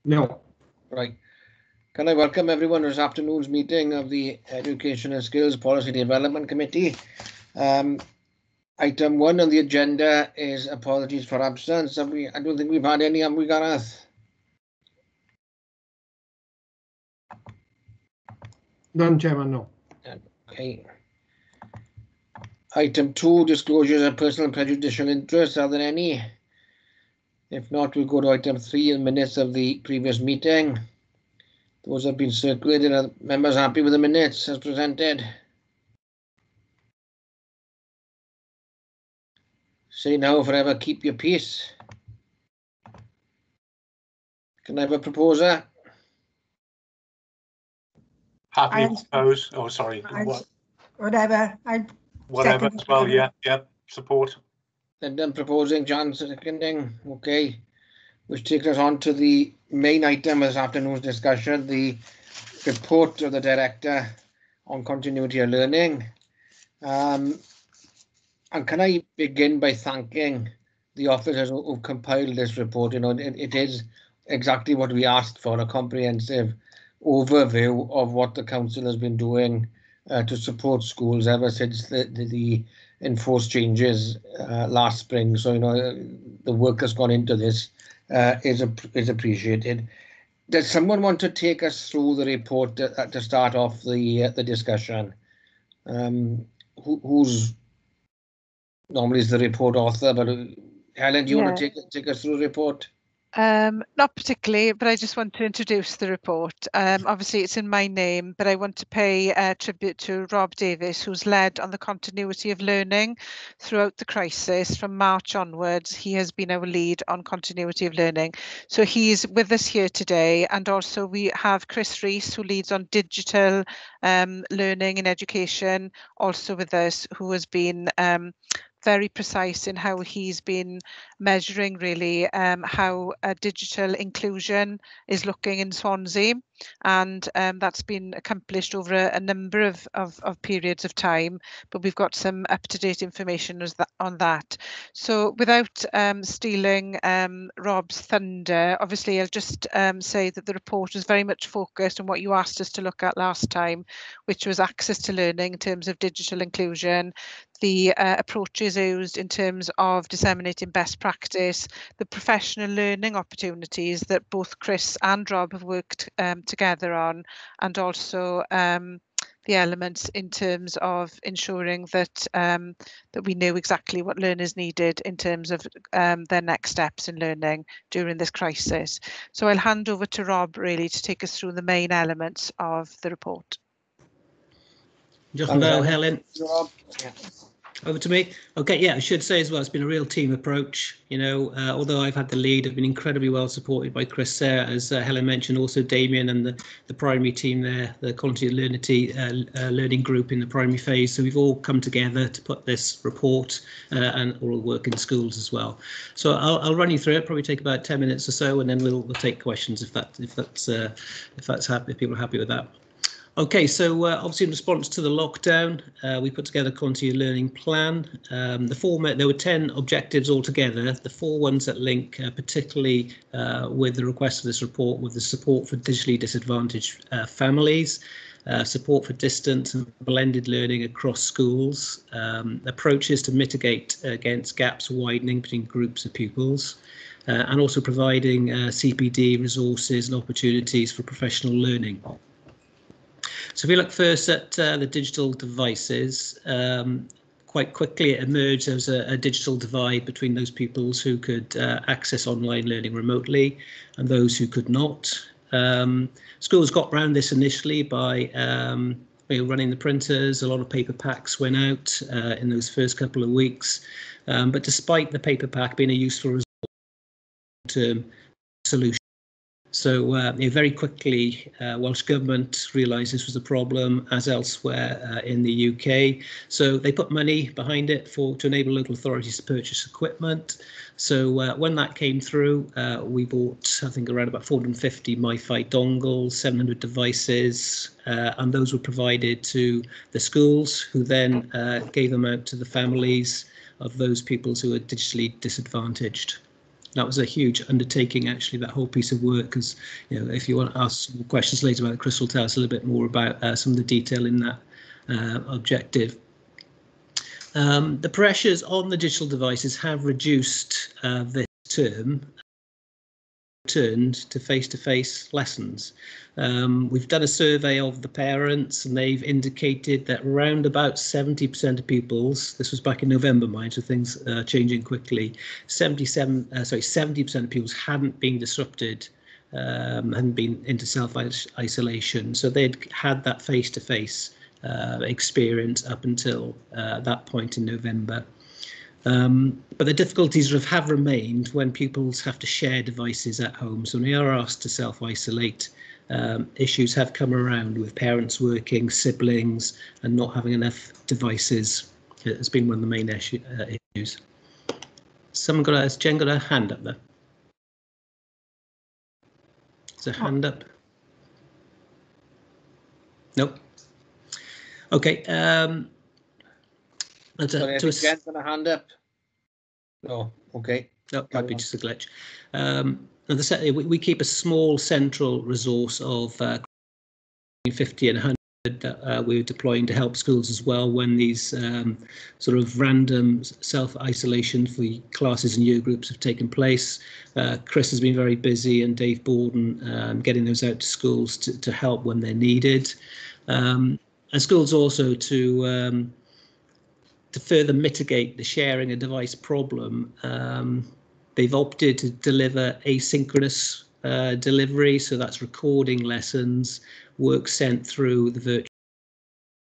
No. Right. Can I welcome everyone to this afternoon's meeting of the Education and Skills Policy Development Committee. Item 1 on the agenda is apologies for absence. I don't think we've had any, have we, Gareth? None, Chairman, no. Okay. Item 2, disclosures of personal and prejudicial interests. Are there any? If not, we'll go to item 3, in minutes of the previous meeting. Those have been circulated. Are members happy with the minutes as presented? Say now, forever keep your peace. Can I have a proposer? Happy to propose. Oh, sorry. Whatever. Whatever as well. Yeah. Support. And then proposing, John seconding. Okay. Which takes us on to the main item of this afternoon's discussion, the report of the Director on Continuity of Learning. And can I begin by thanking the officers who compiled this report? You know, it is exactly what we asked for, a comprehensive overview of what the Council has been doing to support schools ever since the enforced changes last spring. So, you know, the work that's gone into this is appreciated. Does someone want to take us through the report to start off the discussion? Who's normally is the report author, but Helen, do you want to take us through the report? Not particularly, but I just want to introduce the report. Obviously, it's in my name, but I want to pay tribute to Rob Davis, who's led on the continuity of learning throughout the crisis. From March onwards, he has been our lead on continuity of learning. So he's with us here today. And also we have Chris Rees, who leads on digital learning and education, also with us, who has been very precise in how he's been measuring really how digital inclusion is looking in Swansea, and that's been accomplished over a number of periods of time, but we've got some up-to-date information on that. So without stealing Rob's thunder, obviously I'll just say that the report is very much focused on what you asked us to look at last time, which was access to learning in terms of digital inclusion, the approaches used in terms of disseminating best practice, the professional learning opportunities that both Chris and Rob have worked together on, and also the elements in terms of ensuring that that we know exactly what learners needed in terms of their next steps in learning during this crisis. So I'll hand over to Rob really to take us through the main elements of the report. Just now, Helen. Over to me. Okay, yeah, I should say as well, it's been a real team approach. You know, although I've had the lead, I've been incredibly well supported by Chris Sayre, as Helen mentioned, also Damien and the primary team there, the Quality of Learning group in the primary phase. So we've all come together to put this report and all work in schools as well. So I'll run you through it. Probably take about 10 minutes or so, and then we'll take questions if that's happy. If people are happy with that. Okay, so obviously in response to the lockdown, we put together a continuity of learning plan. There were 10 objectives altogether. The 4 ones that link particularly with the request of this report with the support for digitally disadvantaged families, support for distance and blended learning across schools, approaches to mitigate against gaps widening between groups of pupils, and also providing CPD resources and opportunities for professional learning. So if we look first at the digital devices, quite quickly it emerged there was a digital divide between those pupils who could access online learning remotely and those who could not. Schools got around this initially by running the printers. A lot of paper packs went out in those first couple of weeks. But despite the paper pack being a useful long-term solution, so very quickly, Welsh Government realised this was a problem, as elsewhere in the UK. So they put money behind it to enable local authorities to purchase equipment. So when that came through, we bought, I think, around about 450 MiFi dongles, 700 devices, and those were provided to the schools, who then gave them out to the families of those pupils who are digitally disadvantaged. That was a huge undertaking, actually, that whole piece of work, because, you know, if you want to ask some questions later about it, Chris will tell us a little bit more about some of the detail in that objective. The pressures on the digital devices have reduced this term, returned to face-to-face lessons. We've done a survey of the parents, and they've indicated that around about 70% of pupils, this was back in November, mind, so things are changing quickly, 70% of pupils hadn't been disrupted, hadn't been into self-isolation, so they'd had that face-to-face experience up until that point in November. But the difficulties have remained when pupils have to share devices at home. So when they are asked to self-isolate, issues have come around with parents working, siblings, and not having enough devices. It's been one of the main issues. Has Jen got a hand up there? Is there a hand up? Nope. Okay. Sorry, I think Jen's got a hand up. Oh, okay. That might be just a glitch. We keep a small central resource of 50 and 100 that we're deploying to help schools as well when these sort of random self-isolation for classes and year groups have taken place. Chris has been very busy, and Dave Borden getting those out to schools to help when they're needed. And schools also to further mitigate the sharing a device problem, they've opted to deliver asynchronous delivery, so that's recording lessons, work sent through the virtual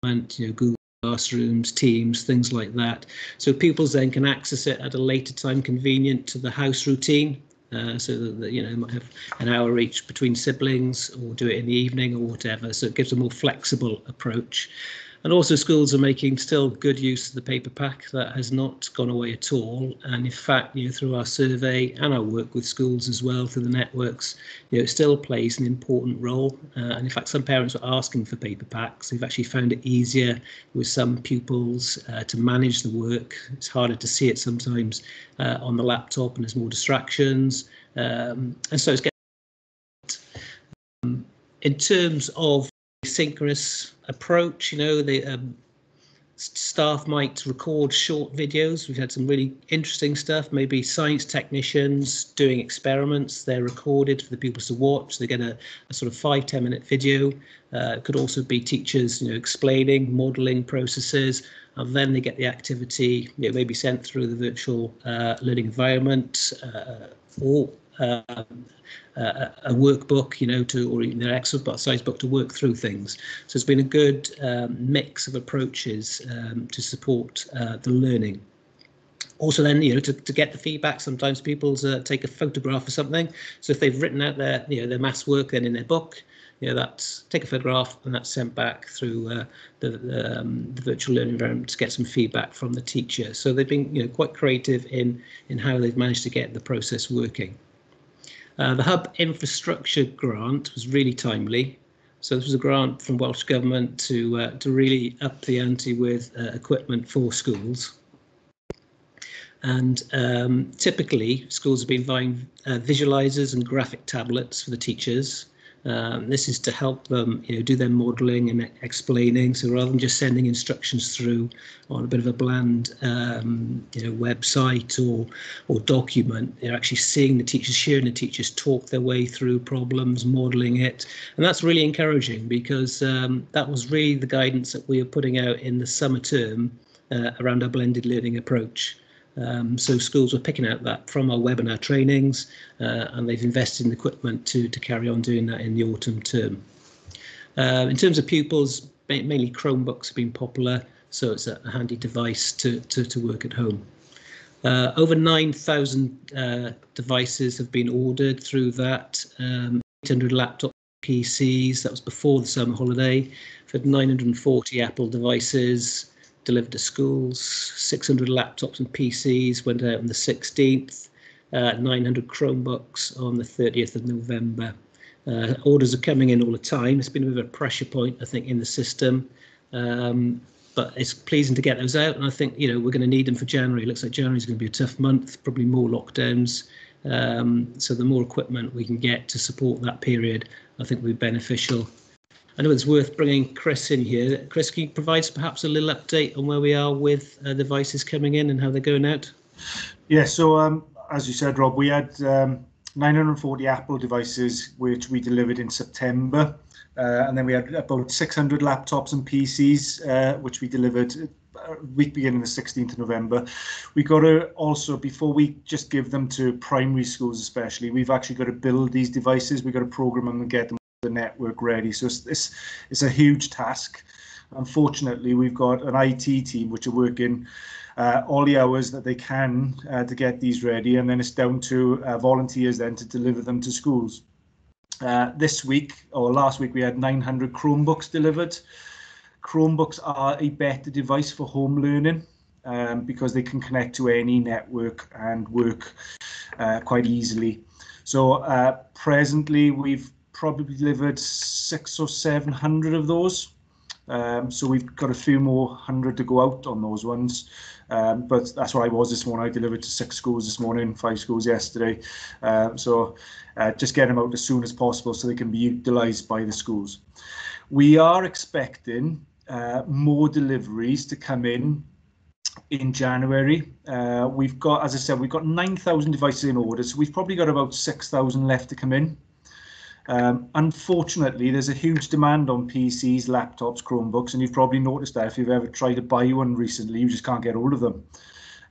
environment, you know, Google Classrooms, Teams, things like that. So pupils then can access it at a later time convenient to the house routine, so that, you know, they might have an hour each between siblings, or do it in the evening or whatever. So it gives a more flexible approach. And also schools are making still good use of the paper pack. That has not gone away at all. And in fact, you know, through our survey and our work with schools as well, through the networks, you know, it still plays an important role. And in fact, some parents are asking for paper packs. They've actually found it easier with some pupils to manage the work. It's harder to see it sometimes on the laptop, and there's more distractions. And so it's getting in terms of synchronous approach, you know, the staff might record short videos. We've had some really interesting stuff, maybe science technicians doing experiments. They're recorded for the pupils to watch. They get a sort of 5-10 minute video. It could also be teachers, you know, explaining, modelling processes, and then they get the activity, you know, maybe sent through the virtual learning environment, or a workbook, you know, or even an exercise book to work through things. So it's been a good mix of approaches to support the learning. Also then, you know, to get the feedback, sometimes people take a photograph of something. So if they've written out their, you know, their maths work then in their book, you know, that's take a photograph and that's sent back through the virtual learning environment to get some feedback from the teacher. So they've been, you know, quite creative in how they've managed to get the process working. The Hub Infrastructure Grant was really timely. So this was a grant from Welsh Government to really up the ante with equipment for schools. And typically schools have been buying visualizers and graphic tablets for the teachers. This is to help them, you know, do their modelling and explaining. So rather than just sending instructions through on a bit of a bland, you know, website or document, they're actually seeing the teachers, hearing the teachers talk their way through problems, modelling it, and that's really encouraging because that was really the guidance that we were putting out in the summer term around our blended learning approach. So schools were picking out that from our webinar trainings, and they've invested in equipment to carry on doing that in the autumn term. In terms of pupils, mainly Chromebooks have been popular, so it's a handy device to work at home. Over 9,000 devices have been ordered through that, 800 laptop PCs, that was before the summer holiday. We've had 940 Apple devices delivered to schools, 600 laptops and PCs went out on the 16th, 900 Chromebooks on the 30th of November. Orders are coming in all the time. It's been a bit of a pressure point, I think, in the system, but it's pleasing to get those out. And I think, you know, we're going to need them for January. It looks like January is going to be a tough month, probably more lockdowns. So the more equipment we can get to support that period, I think will be beneficial. I know it's worth bringing Chris in here. Chris, can you provide perhaps a little update on where we are with devices coming in and how they're going out? Yeah, so as you said, Rob, we had 940 Apple devices which we delivered in September, and then we had about 600 laptops and PCs which we delivered week beginning the 16th of November. We got to also, before we just give them to primary schools especially, we've actually got to build these devices. We've got to program them and get them the network ready. So it's a huge task. Unfortunately, we've got an IT team which are working all the hours that they can to get these ready, and then it's down to volunteers then to deliver them to schools. This week or last week we had 900 Chromebooks delivered. Chromebooks are a better device for home learning because they can connect to any network and work quite easily. So presently we've probably delivered 600 or 700 of those. So we've got a few more hundred to go out on those ones. But that's where I was this morning. I delivered to 6 schools this morning, 5 schools yesterday. So just get them out as soon as possible so they can be utilised by the schools. We are expecting more deliveries to come in January. We've got, as I said, we've got 9,000 devices in order, so we've probably got about 6,000 left to come in. Unfortunately, there's a huge demand on PCs, laptops, Chromebooks, and you've probably noticed that if you've ever tried to buy one recently, you just can't get hold of them.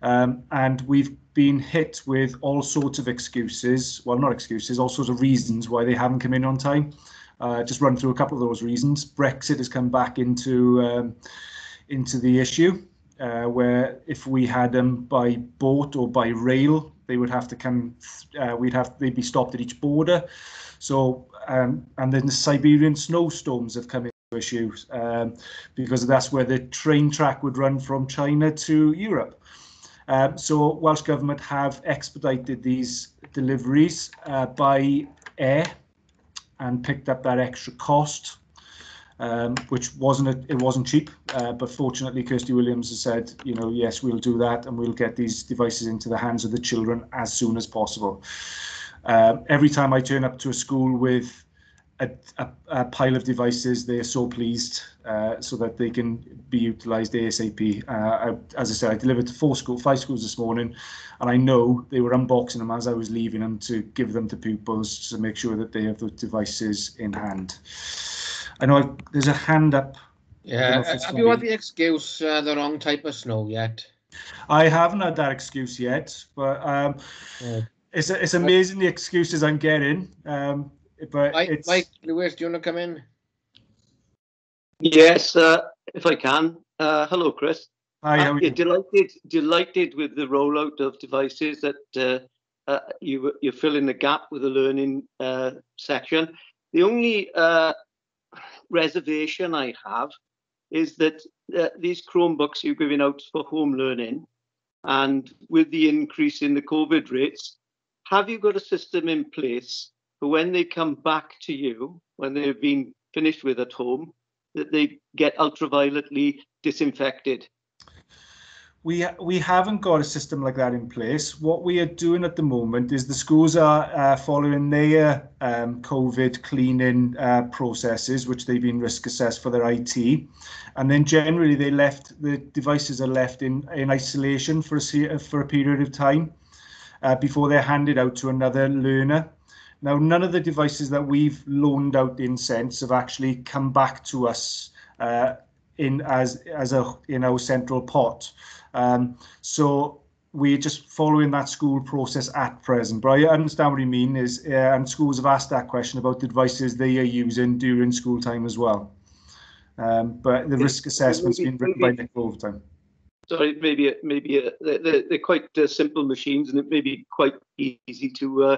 And we've been hit with all sorts of excuses, well, not excuses, all sorts of reasons why they haven't come in on time. Just run through a couple of those reasons. Brexit has come back into the issue, where if we had them by boat or by rail, they would have to come. They'd be stopped at each border. So and then the Siberian snowstorms have come into issues because that's where the train track would run from China to Europe. So Welsh Government have expedited these deliveries by air and picked up that extra cost, which wasn't cheap. But fortunately, Kirsty Williams has said, you know, yes, we'll do that, and we'll get these devices into the hands of the children as soon as possible. Every time I turn up to a school with a pile of devices, they are so pleased so that they can be utilised ASAP. As I said, I delivered to 5 schools this morning, and I know they were unboxing them as I was leaving them to give them to pupils to make sure that they have the devices in hand. I know there's a hand up. Yeah, have you had the excuse the wrong type of snow yet? I haven't had that excuse yet, but it's amazing the excuses I'm getting. But Mike Lewis, do you want to come in? Yes, if I can. Hello, Chris. Hi, how are you? Delighted with the rollout of devices that you're filling the gap with the learning section. The only reservation I have is that these Chromebooks you're giving out for home learning, and with the increase in the COVID rates, have you got a system in place for when they come back to you, when they've been finished with at home, that they get ultravioletly disinfected? We haven't got a system like that in place. What we are doing at the moment is the schools are following their COVID cleaning processes, which they've been risk assessed for their IT. And then generally the devices are left in isolation for a period of time before they're handed out to another learner. Now, none of the devices that we've loaned out in Sense have actually come back to us in our central pot. So we're just following that school process at present. But I understand what you mean is, and schools have asked that question about the devices they are using during school time as well. But the risk assessment's been written by Nick Overtime. Sorry, maybe they're quite simple machines, and it may be quite easy to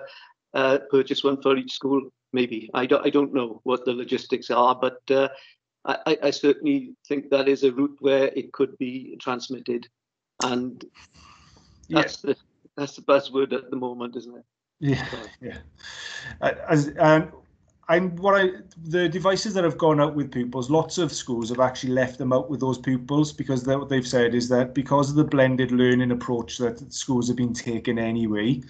purchase one for each school. Maybe I don't know what the logistics are, but I certainly think that is a route where it could be transmitted, and that's the buzzword at the moment, isn't it? Yeah. The devices that have gone out with pupils, lots of schools have actually left them out with those pupils because what they've said is that because of the blended learning approach that schools have been taking anyway,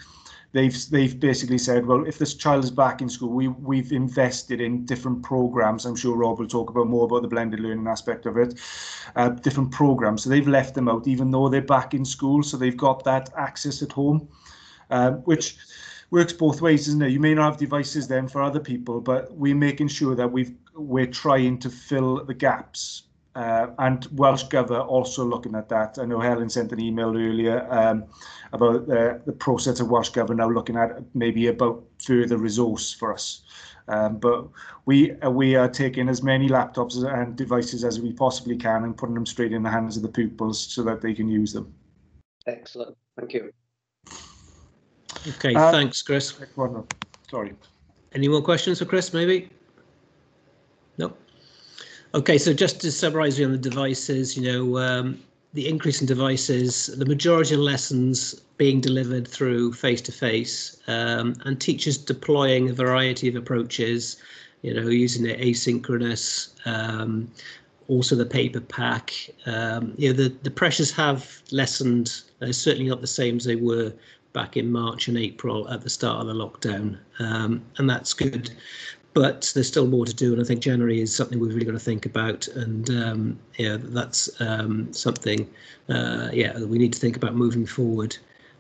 they've basically said, well, if this child is back in school, we've invested in different programs. I'm sure Rob will talk about more about the blended learning aspect of it, different programs. So they've left them out, even though they're back in school. So they've got that access at home, which works both ways, isn't it? You may not have devices then for other people, but we're making sure that we're trying to fill the gaps. And Welsh Gov are also looking at that. I know Helen sent an email earlier about the process of Welsh Gov are now looking at maybe about further resource for us. But we are taking as many laptops and devices as we possibly can and putting them straight in the hands of the pupils so that they can use them. Excellent. Thank you. Okay, thanks, Chris. Sorry. Any more questions for Chris, maybe? No. Okay, so just to summarise on the devices, the increase in devices, the majority of lessons being delivered through face-to-face, and teachers deploying a variety of approaches, using the asynchronous, also the paper pack. The pressures have lessened. They're certainly not the same as they were back in March and April at the start of the lockdown, and that's good. But there's still more to do, and I think January is something we've really got to think about, and that's something that we need to think about moving forward.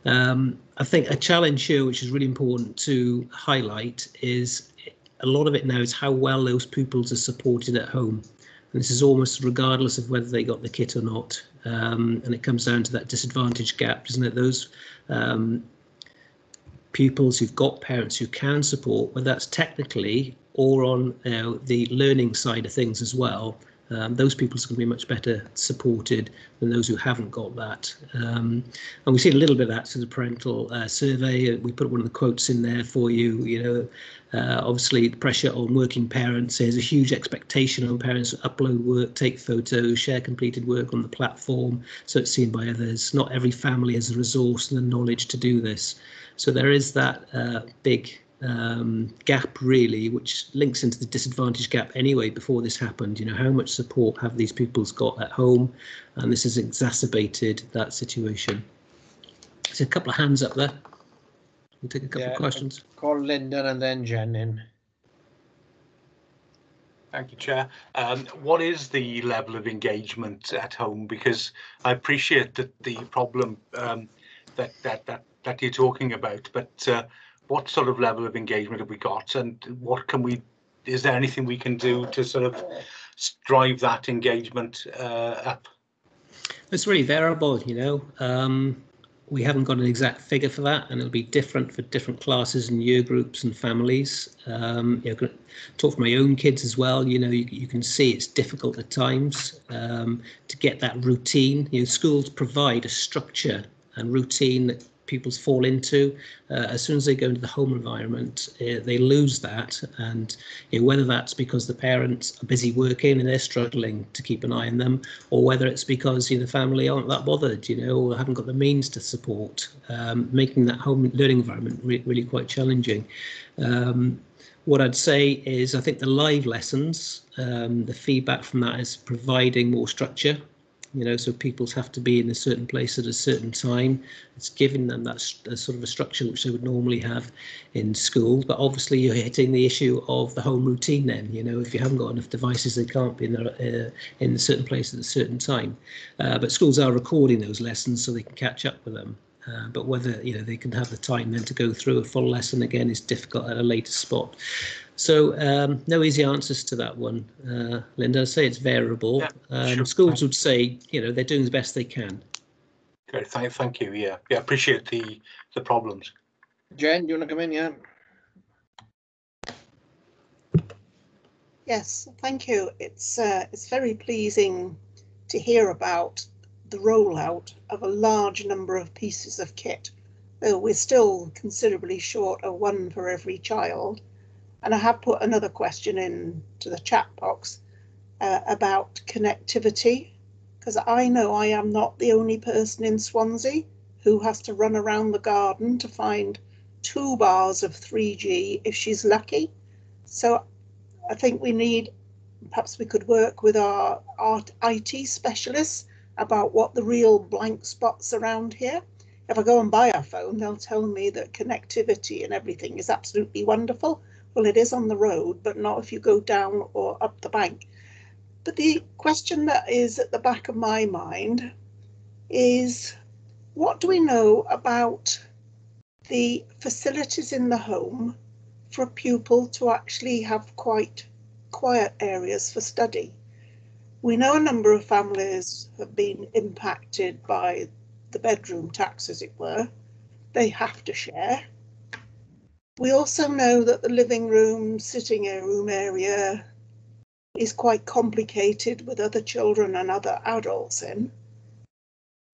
I think a challenge here, which is really important to highlight, is a lot of it now is how well those pupils are supported at home, and this is almost regardless of whether they got the kit or not, and it comes down to that disadvantage gap, doesn't it? Those pupils who've got parents who can support, whether that's technically or on the learning side of things as well, those people are going to be much better supported than those who haven't got that. And we've seen a little bit of that through the parental survey. We put one of the quotes in there for you. Obviously the pressure on working parents, there's a huge expectation on parents to upload work, take photos, share completed work on the platform so it's seen by others. Not every family has the resource and the knowledge to do this. So there is that big gap, really, which links into the disadvantage gap anyway before this happened. How much support have these pupils got at home? And this has exacerbated that situation. There's a couple of hands up there. We'll take a couple of questions. Call Linda and then Jen in. Thank you, Chair. What is the level of engagement at home? Because I appreciate that the problem that you're talking about, but what sort of level of engagement have we got, and is there anything we can do to sort of drive that engagement up? It's really variable, we haven't got an exact figure for that, and it'll be different for different classes and year groups and families. Talk for my own kids as well. You can see it's difficult at times to get that routine. Schools provide a structure and routine that pupils fall into. As soon as they go into the home environment, they lose that, and whether that's because the parents are busy working and they're struggling to keep an eye on them, or whether it's because the family aren't that bothered, or haven't got the means to support, making that home learning environment really quite challenging. What I'd say is I think the live lessons, the feedback from that is providing more structure. So pupils have to be in a certain place at a certain time. It's giving them that sort of a structure which they would normally have in school. But obviously you're hitting the issue of the home routine then. If you haven't got enough devices, they can't be in a certain place at a certain time. But schools are recording those lessons so they can catch up with them. But whether they can have the time then to go through a full lesson again is difficult at a later spot. So no easy answers to that one, Linda. I'd say it's variable. Yeah, sure. Schools would say, they're doing the best they can. Great, thank you. Yeah, appreciate the problems. Jen, do you want to come in? Yeah. Yes, thank you. It's very pleasing to hear about the rollout of a large number of pieces of kit, though we're still considerably short of one for every child. And I have put another question into the chat box about connectivity, because I know I am not the only person in Swansea who has to run around the garden to find 2 bars of 3G if she's lucky. So I think perhaps we could work with our IT specialists about what the real blank spots around here. if I go and buy a phone, they'll tell me that connectivity and everything is absolutely wonderful. Well, it is on the road, but not if you go down or up the bank. But the question that is at the back of my mind is, what do we know about the facilities in the home for a pupil to actually have quite quiet areas for study? We know a number of families have been impacted by the bedroom tax, as it were. They have to share. We also know that the living room, sitting room area is quite complicated with other children and other adults in.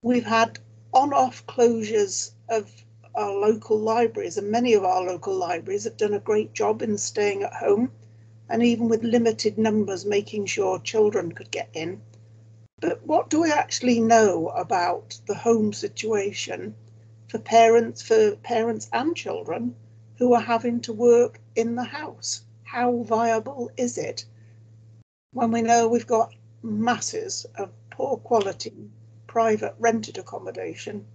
We've had on-off closures of our local libraries, and many of our local libraries have done a great job in staying at home, and even with limited numbers, making sure children could get in. But what do we actually know about the home situation for parents and children who are having to work in the house? How viable is it when we know we've got masses of poor quality private rented accommodation,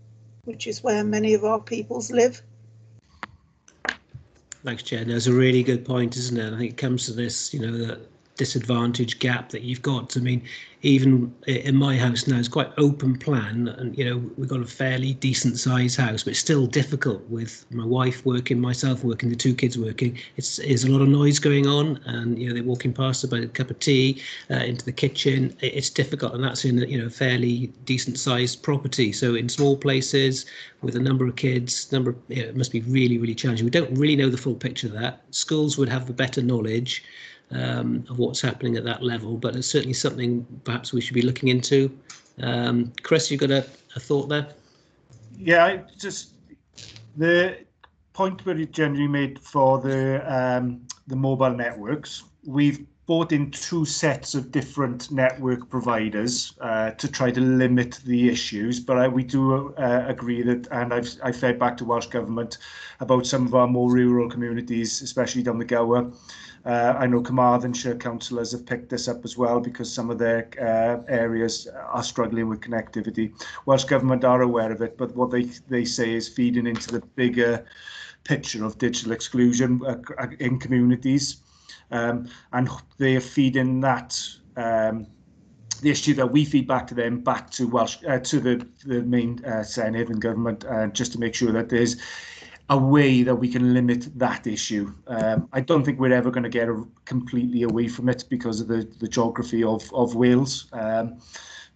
which is where many of our peoples live? Thanks, Chair. There's a really good point, isn't it? I think it comes to this, you know, the disadvantage gap that you've got. I mean, even in my house now, it's quite open plan, and you know, we've got a fairly decent sized house, but it's still difficult with my wife working, myself working, the two kids working. It's a lot of noise going on, and you know, they're walking past about a cup of tea into the kitchen. It's difficult, and that's in a, you know, fairly decent sized property. So in small places with a number of kids, you know, it must be really, really challenging. We don't really know the full picture of that. Schools would have the better knowledge of what's happening at that level, but it's certainly something perhaps we should be looking into. Chris, you got a thought there? Yeah, just the point where you generally made for the mobile networks. We've brought in two sets of different network providers to try to limit the issues, but we do agree that, and I've fed back to Welsh Government about some of our more rural communities, especially down the Gower. I know Carmarthenshire councillors have picked this up as well because some of their areas are struggling with connectivity. Welsh Government are aware of it, but what they say is feeding into the bigger picture of digital exclusion in communities. And they are feeding that the issue that we feed back to them back to Welsh to the main Senedd and government, just to make sure that there's a way that we can limit that issue. I don't think we're ever going to get completely away from it because of the geography of Wales.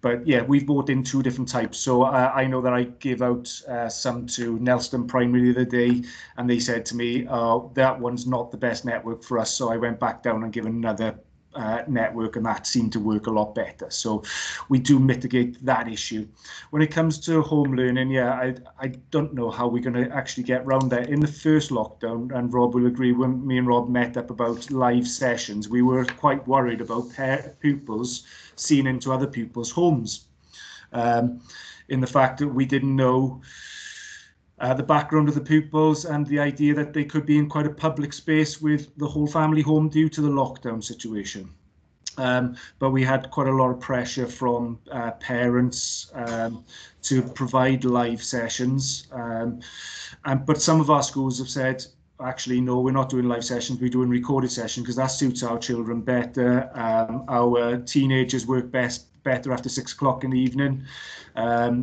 But yeah, we've brought in two different types. So I know that I gave out some to Nelston Primary the other day, and they said to me, that one's not the best network for us. So I went back down and given another network, and that seemed to work a lot better. So we do mitigate that issue. When it comes to home learning, yeah, I don't know how we're going to actually get around that. In the first lockdown, and Rob will agree, when me and Rob met up about live sessions, we were quite worried about pupils seeing into other people's homes, in the fact that we didn't know the background of the pupils and the idea that they could be in quite a public space with the whole family home due to the lockdown situation. But we had quite a lot of pressure from parents to provide live sessions. But some of our schools have said, actually, no, we're not doing live sessions, we're doing recorded sessions because that suits our children better. Our teenagers work better after 6 o'clock in the evening.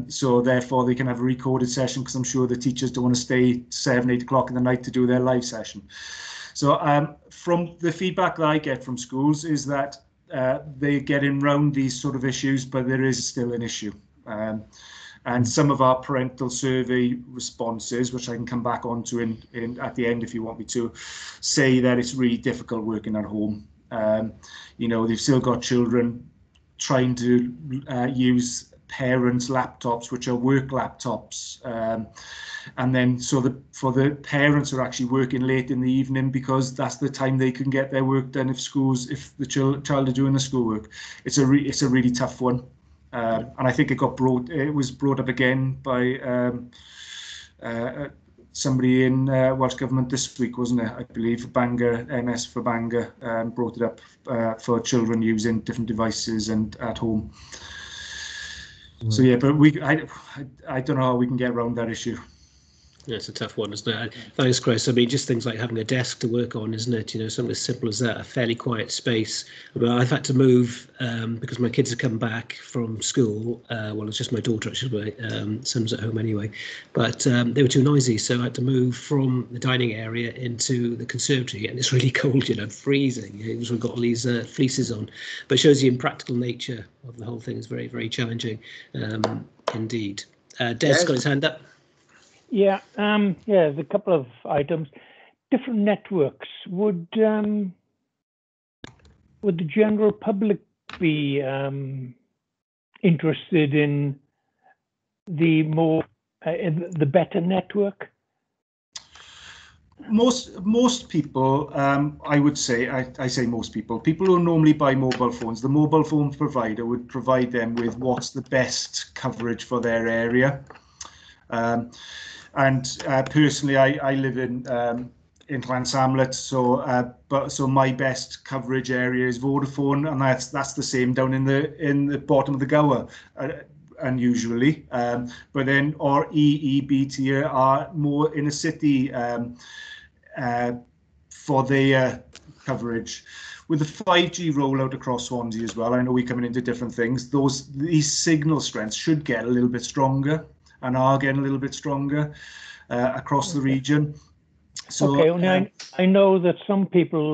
So therefore they can have a recorded session because I'm sure the teachers don't want to stay 7, 8 o'clock in the night to do their live session. So from the feedback that I get from schools is that they're getting around these sort of issues, but there is still an issue. And some of our parental survey responses, which I can come back onto at the end if you want me to, say that it's really difficult working at home. You know, they've still got children trying to use parents' laptops, which are work laptops, and then for the parents are actually working late in the evening because that's the time they can get their work done if the child are doing the schoolwork. It's a really tough one, and I think it was brought up again by somebody in Welsh Government this week, wasn't it? I believe Bangor, MS for Bangor, brought it up for children using different devices and at home. So yeah, but I don't know how we can get around that issue. Yeah, it's a tough one, isn't it? Thanks, Chris. I mean, just things like having a desk to work on, isn't it? You know, something as simple as that, a fairly quiet space. But I've had to move because my kids have come back from school. Well, it's just my daughter, actually, but son's at home anyway. But they were too noisy, so I had to move from the dining area into the conservatory, and it's really cold, you know, freezing. We've got all these fleeces on, but it shows the impractical nature of the whole thing is very, very challenging indeed. Des got his hand up. Yeah, there's a couple of items. Different networks. Would the general public be interested in the better network? Most people, I would say, I say most people who normally buy mobile phones, the mobile phone provider would provide them with what's the best coverage for their area. And personally, I live in Llansamlet, so my best coverage area is Vodafone, and that's the same down in the bottom of the Gower, unusually. But then our EEB are more in a city for their coverage. With the 5G rollout across Swansea as well, I know we're coming into different things. These signal strengths should get a little bit stronger, and are getting a little bit stronger across the region. So, okay, I know that some people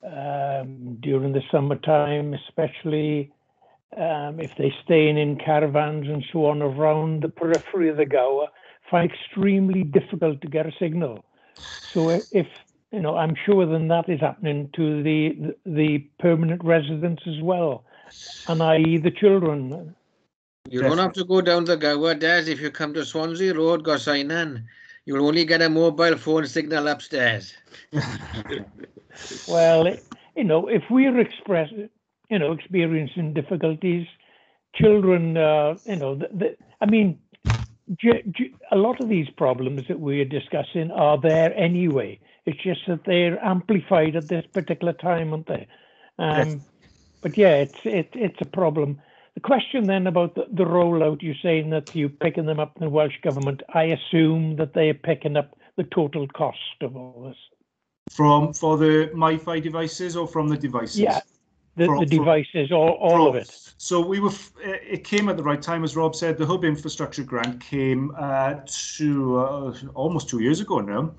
during the summertime, especially if they're staying in caravans and so on around the periphery of the Gower, find it extremely difficult to get a signal. So if you know, I'm sure then that is happening to the permanent residents as well, and i.e. the children. You don't have to go down the Gower, Des. If you come to Swansea Road, Gorsainan, you'll only get a mobile phone signal upstairs. Well, you know, if we're experiencing difficulties, children, you know, I mean, a lot of these problems that we're discussing are there anyway. It's just that they're amplified at this particular time, aren't they? Yes. But yeah, it's a problem. The question then about the rollout, you're saying that you're picking them up in the Welsh Government. I assume that they are picking up the total cost of all this. For the MiFi devices or from the devices? Yeah, the devices, all of it. So it came at the right time, as Rob said. The Hub Infrastructure Grant came almost 2 years ago now.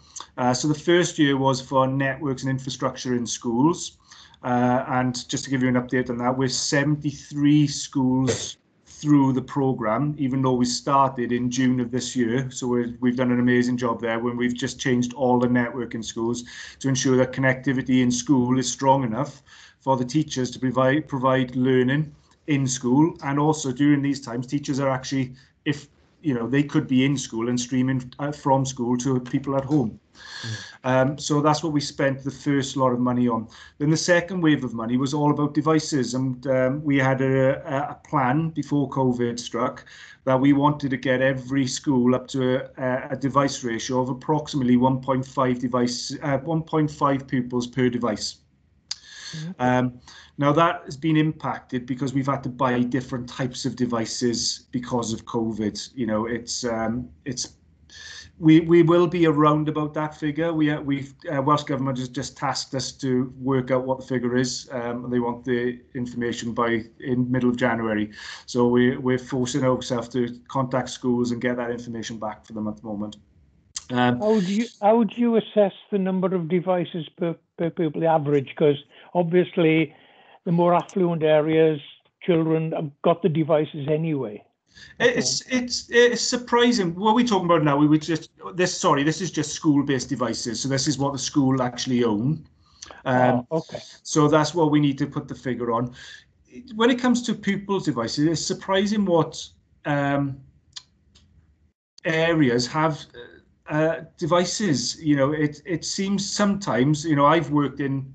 So the first year was for networks and infrastructure in schools. And just to give you an update on that, we're 73 schools through the programme, even though we started in June of this year. So we've done an amazing job there when we've just changed all the network in schools to ensure that connectivity in school is strong enough for the teachers to provide learning in school. And also during these times, teachers are actually, if you know, they could be in school and streaming from school to people at home. So that's what we spent the first lot of money on. Then the second wave of money was all about devices, and we had a plan before COVID struck that we wanted to get every school up to a device ratio of approximately 1.5 pupils per device. Now that has been impacted because we've had to buy different types of devices because of COVID. You know, we will be around about that figure. Welsh Government has just tasked us to work out what the figure is. They want the information in middle of January. So we're forcing ourselves to contact schools and get that information back for them at the moment. How would you assess the number of devices per pupil, the average? Because obviously, the more affluent areas, children have got the devices anyway. It's surprising. What we're talking about now, this is just school-based devices. So this is what the school actually own. Okay. So that's what we need to put the figure on. When it comes to pupils' devices, it's surprising what areas have devices. You know, it seems sometimes, you know, I've worked in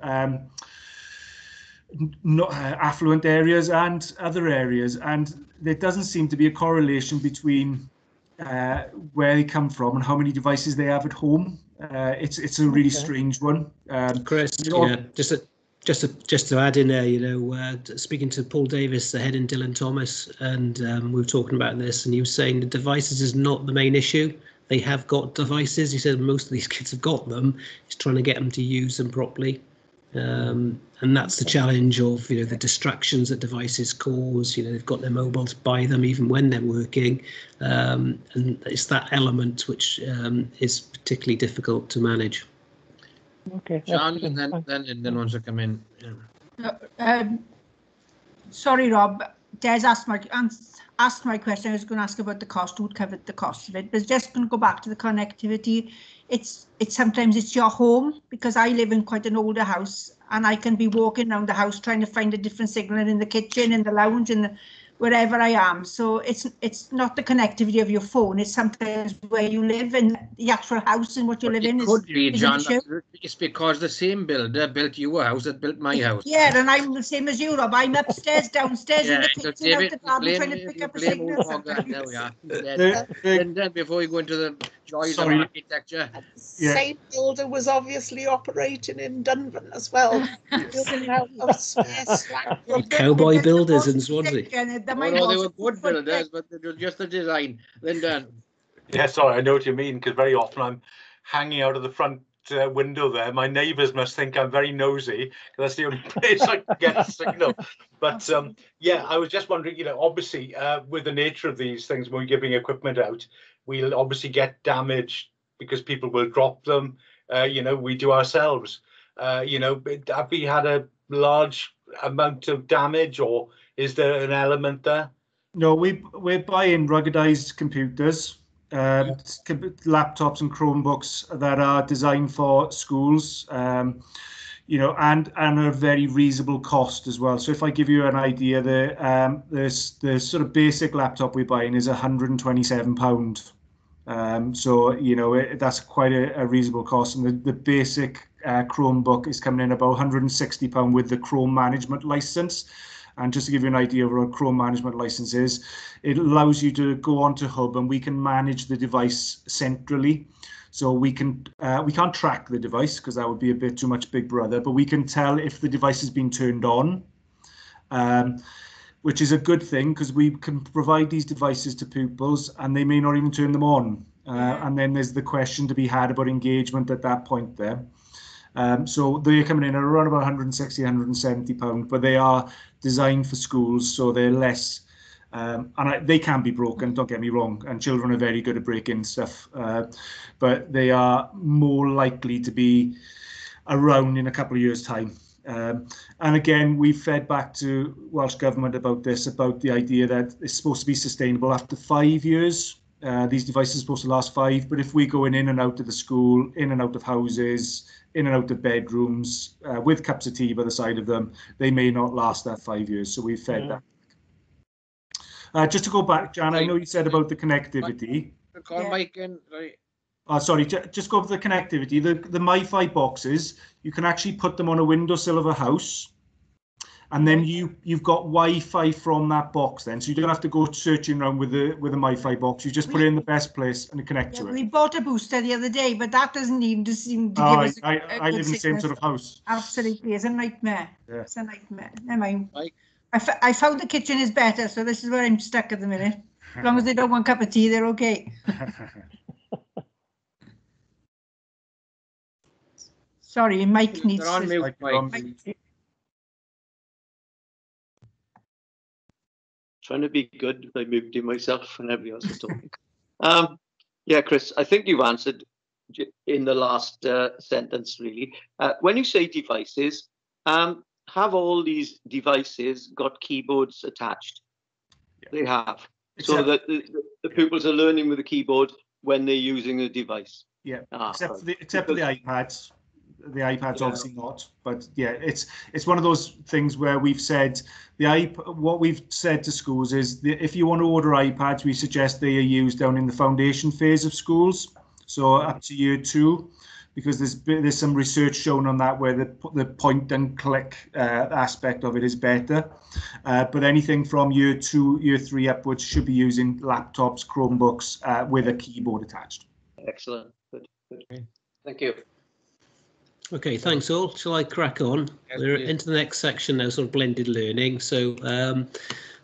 not affluent areas and other areas, and there doesn't seem to be a correlation between where they come from and how many devices they have at home. It's a really strange one. Chris, just to add in there, you know, speaking to Paul Davis, the head in Dylan Thomas, and we were talking about this, and he was saying the devices is not the main issue. They have got devices. He said most of these kids have got them. He's trying to get them to use them properly. And that's the challenge of, you know, the distractions that devices cause. You know, they've got their mobiles by them even when they're working, and it's that element which is particularly difficult to manage. Okay. John, and then Lyndon wants to come in. Yeah. Sorry, Rob. Des asked my question. I was going to ask about the cost. Who covered the cost of it? But just going to go back to the connectivity. It's sometimes it's your home, because I live in quite an older house, and I can be walking around the house trying to find a different signal in the kitchen, in the lounge, and wherever I am. So it's not the connectivity of your phone. It's sometimes where you live in the actual house and what you live in. It could be, John. It's because the same builder built you a house that built my house. Yeah, and I'm the same as you, Rob. I'm upstairs, downstairs in the kitchen, out the bathroom, trying to pick up a signal. There we are. And then before you go into the joys of architecture. Yeah. Same builder was obviously operating in Dunvan as well. Building out of space. Cowboy builders in Swansea. Oh, no, they were good builders, but it was just the design. Lyndon. Yeah, sorry, I know what you mean, because very often I'm hanging out of the front window there. My neighbours must think I'm very nosy, because that's the only place I can get a signal. But yeah, I was just wondering, you know, obviously with the nature of these things, when we're giving equipment out, we'll obviously get damage because people will drop them. You know, we do ourselves. You know, have we had a large amount of damage, or is there an element there? No, we're buying ruggedized computers, laptops and Chromebooks that are designed for schools, you know, and a very reasonable cost as well. So if I give you an idea, the sort of basic laptop we're buying is £127. So, you know, that's quite a reasonable cost. And the basic Chromebook is coming in about £160 with the Chrome management license. And just to give you an idea of what a Chrome management license is, it allows you to go onto Hub and we can manage the device centrally. So we can't track the device because that would be a bit too much Big Brother, but we can tell if the device has been turned on, which is a good thing because we can provide these devices to pupils and they may not even turn them on. And then there's the question to be had about engagement at that point there. So they're coming in at around about £160, £170, but they are designed for schools, so they're less, and they can be broken, don't get me wrong, and children are very good at breaking stuff, but they are more likely to be around in a couple of years' time. And again, we've fed back to Welsh Government about this, about the idea that it's supposed to be sustainable after 5 years. These devices are supposed to last 5, but if we're going in and out of the school, in and out of houses, in and out of bedrooms, with cups of tea by the side of them, they may not last that 5 years. So we've fed that. Just to go back, Jan, I know you said about the connectivity. Sorry, just go over the connectivity. The MiFi boxes, you can actually put them on a windowsill of a house. And then you've got Wi-Fi from that box then, so you don't have to go searching around with a MiFi box. You just put it in the best place and connect to it. We bought a booster the other day, but that doesn't even seem to give us I live in the same sort of house. Absolutely, it's a nightmare. Yeah. It's a nightmare. Never mind. I found the kitchen is better, so this is where I'm stuck at the minute. As long as they don't want a cup of tea, they're okay. Sorry, Mike needs to... Trying to be good by muting myself when everybody else is talking. Yeah, Chris, I think you've answered in the last sentence, really. When you say devices, have all these devices got keyboards attached? Yeah. They have. Except, so that the pupils are learning with the keyboard when they're using a device? Yeah, except for the iPads. The iPad's obviously not, but yeah, it's one of those things where we've said what we've said to schools is if you want to order iPads, we suggest they are used down in the foundation phase of schools, so up to year 2, because there's some research shown on that where the point and click aspect of it is better, but anything from year 2, year 3 upwards should be using laptops, Chromebooks with a keyboard attached. Excellent, good. Thank you. Okay, thanks all. Shall I crack on? Yes, We're please. into the next section now, sort of blended learning. So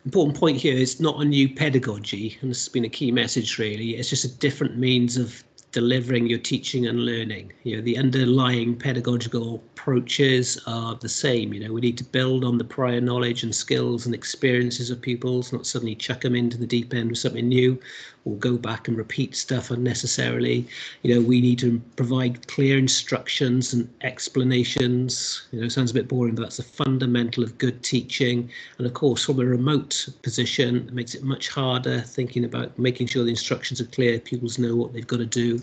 important point here is not a new pedagogy, and this has been a key message really. It's just a different means of delivering your teaching and learning. You know, the underlying pedagogical approaches are the same. You know, we need to build on the prior knowledge and skills and experiences of pupils, not suddenly chuck them into the deep end with something new or go back and repeat stuff unnecessarily. You know, we need to provide clear instructions and explanations. You know, it sounds a bit boring, but that's a fundamental of good teaching. And of course, from a remote position, it makes it much harder thinking about making sure the instructions are clear, pupils know what they've got to do,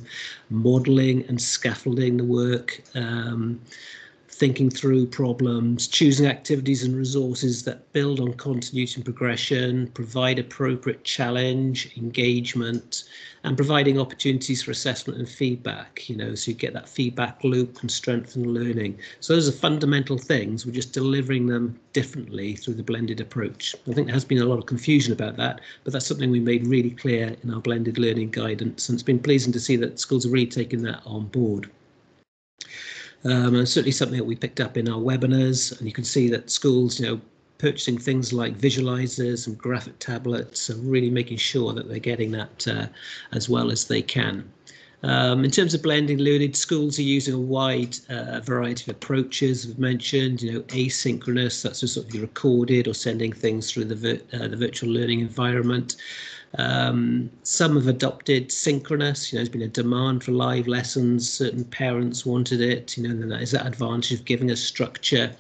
modelling and scaffolding the work, thinking through problems, choosing activities and resources that build on continuity and progression, provide appropriate challenge, engagement, and providing opportunities for assessment and feedback, you know, so you get that feedback loop and strengthen learning. So those are fundamental things. We're just delivering them differently through the blended approach. I think there has been a lot of confusion about that, but that's something we made really clear in our blended learning guidance, and it's been pleasing to see that schools are really taking that on board. And certainly something that we picked up in our webinars, and you can see that schools, you know, purchasing things like visualizers and graphic tablets and really making sure that they're getting that as well as they can. In terms of blending learning, schools are using a wide variety of approaches. I've mentioned, you know, asynchronous, that's just sort of recorded or sending things through the virtual learning environment. Some have adopted synchronous. You know, there's been a demand for live lessons. Certain parents wanted it. You know, and that is that advantage of giving a structure.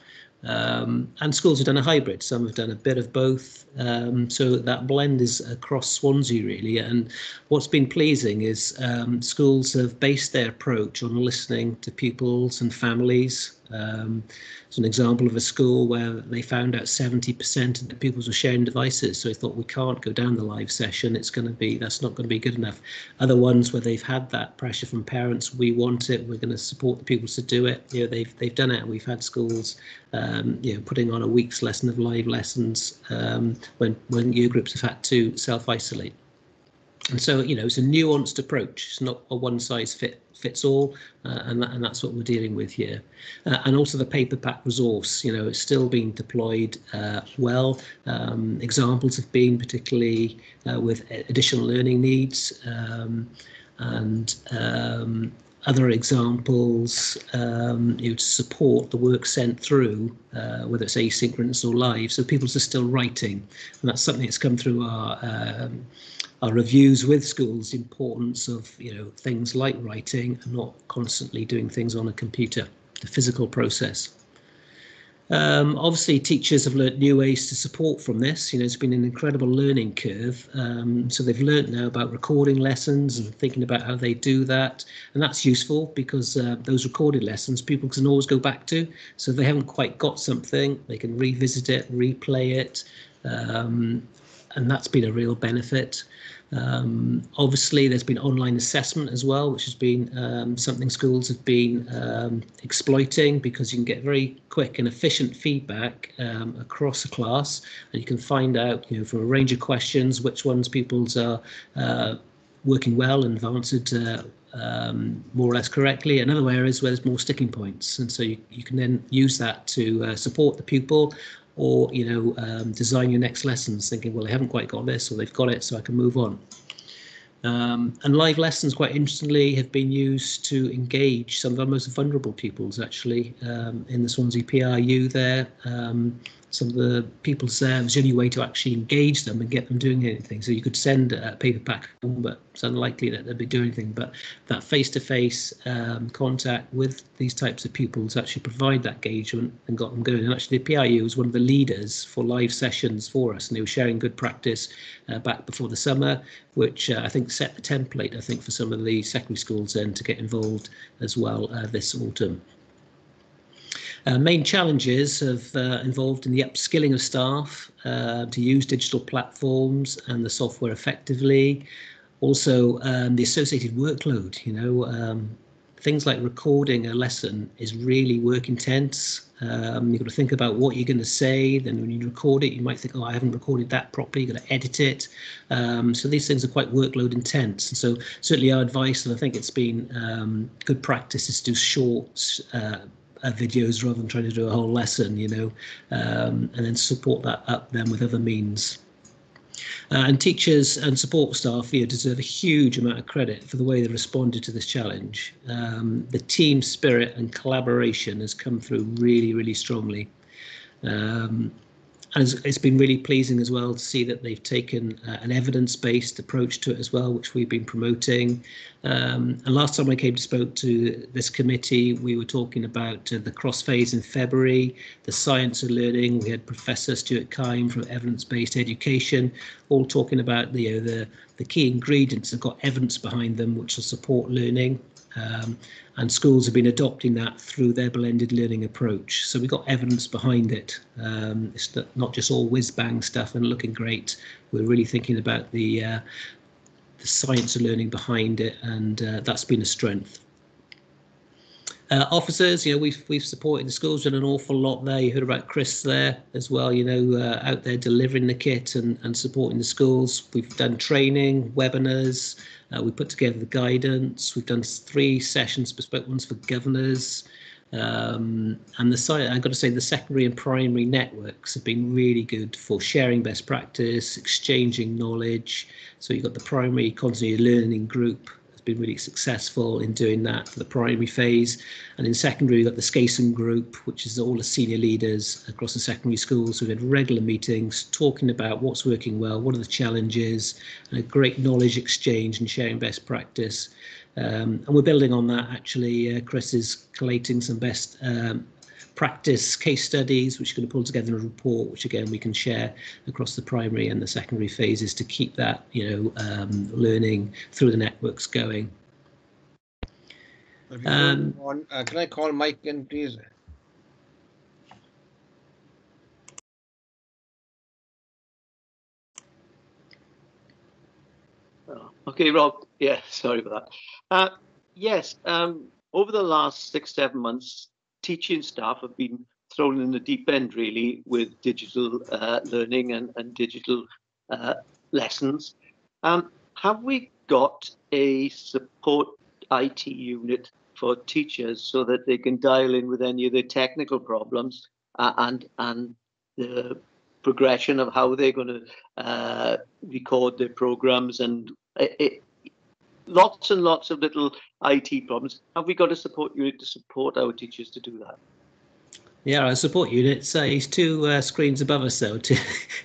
And schools have done a hybrid. Some have done a bit of both. So that blend is across Swansea really. And what's been pleasing is schools have based their approach on listening to pupils and families. It's an example of a school where they found out 70% of the pupils were sharing devices. So they thought, we can't go down the live session. It's going to be, that's not going to be good enough. Other ones where they've had that pressure from parents, we want it, we're going to support the pupils to do it. You know, they've done it. We've had schools, you know, putting on a week's lesson of live lessons when year groups have had to self-isolate. And so, you know, it's a nuanced approach. It's not a one-size-fits all, and that's what we're dealing with here. And also the paper pack resource, you know, it's still being deployed well. Examples have been particularly with additional learning needs and other examples, you know, to support the work sent through, whether it's asynchronous or live. So people are still writing, and that's something that's come through our reviews with schools, the importance of, you know, things like writing and not constantly doing things on a computer, the physical process. Obviously, teachers have learnt new ways to support from this. You know, it's been an incredible learning curve. So they've learnt now about recording lessons and thinking about how they do that. And that's useful because those recorded lessons people can always go back to. So if they haven't quite got something, they can revisit it, replay it. And that's been a real benefit. Obviously, there's been online assessment as well, which has been something schools have been exploiting, because you can get very quick and efficient feedback across a class, and you can find out, you know, from a range of questions which ones pupils are working well and have answered more or less correctly, and other areas where there's more sticking points. And so you can then use that to support the pupil, or, you know, design your next lessons thinking, well, they haven't quite got this, or they've got it, so I can move on. And live lessons, quite interestingly, have been used to engage some of our most vulnerable pupils, actually, in the Swansea PRU there. Some of the pupils there, was the only way to actually engage them and get them doing anything. So you could send a paper pack home, but it's unlikely that they'd be doing anything. But that face-to-face contact with these types of pupils actually provide that engagement and got them going. And actually the PRU was one of the leaders for live sessions for us, and they were sharing good practice back before the summer, which I think set the template, I think, for some of the secondary schools then to get involved as well this autumn. Main challenges have involved in the upskilling of staff to use digital platforms and the software effectively. Also, the associated workload, you know, things like recording a lesson is really work intense. You've got to think about what you're going to say. Then when you record it, you might think, oh, I haven't recorded that properly. You've got to edit it. So these things are quite workload intense. And so certainly our advice, and I think it's been good practice, is to do short videos rather than trying to do a whole lesson, you know, and then support that up then with other means. And teachers and support staff, you know, deserve a huge amount of credit for the way they responded to this challenge. The team spirit and collaboration has come through really, really strongly. And it's been really pleasing as well to see that they've taken an evidence-based approach to it as well, which we've been promoting. And last time I came to spoke to this committee, we were talking about the cross phase in February, the science of learning. We had Professor Stuart Keim from Evidence-Based Education, all talking about the key ingredients that got evidence behind them, which will support learning. And schools have been adopting that through their blended learning approach. So we've got evidence behind it. It's not just all whiz-bang stuff and looking great. We're really thinking about the science of learning behind it, and that's been a strength. Officers, you know, we've supported the schools, done an awful lot there. You heard about Chris there as well, you know, out there delivering the kit and supporting the schools. We've done training, webinars, we put together the guidance. We've done 3 sessions, bespoke ones for governors. And the site, I've got to say, the secondary and primary networks have been really good for sharing best practice, exchanging knowledge. So you've got the primary continuity learning group. Been really successful in doing that for the primary phase, and in secondary we've got the SCASM group, which is all the senior leaders across the secondary schools. We've had regular meetings talking about what's working well, what are the challenges, and a great knowledge exchange and sharing best practice. And we're building on that actually. Chris is collating some best practice case studies, which are going to pull together a report, which again we can share across the primary and the secondary phases to keep that, you know, learning through the networks going. Can I call Mike in, please? Okay, Rob. Yeah, sorry about that. Yes, over the last 6-7 months, teaching staff have been thrown in the deep end, really, with digital learning and digital lessons. Have we got a support IT unit for teachers so that they can dial in with any of the technical problems and the progression of how they're going to record their programs and lots and lots of little IT problems? Have we got a support unit to support our teachers to do that? Yeah, our support unit, he's 2 screens above us though.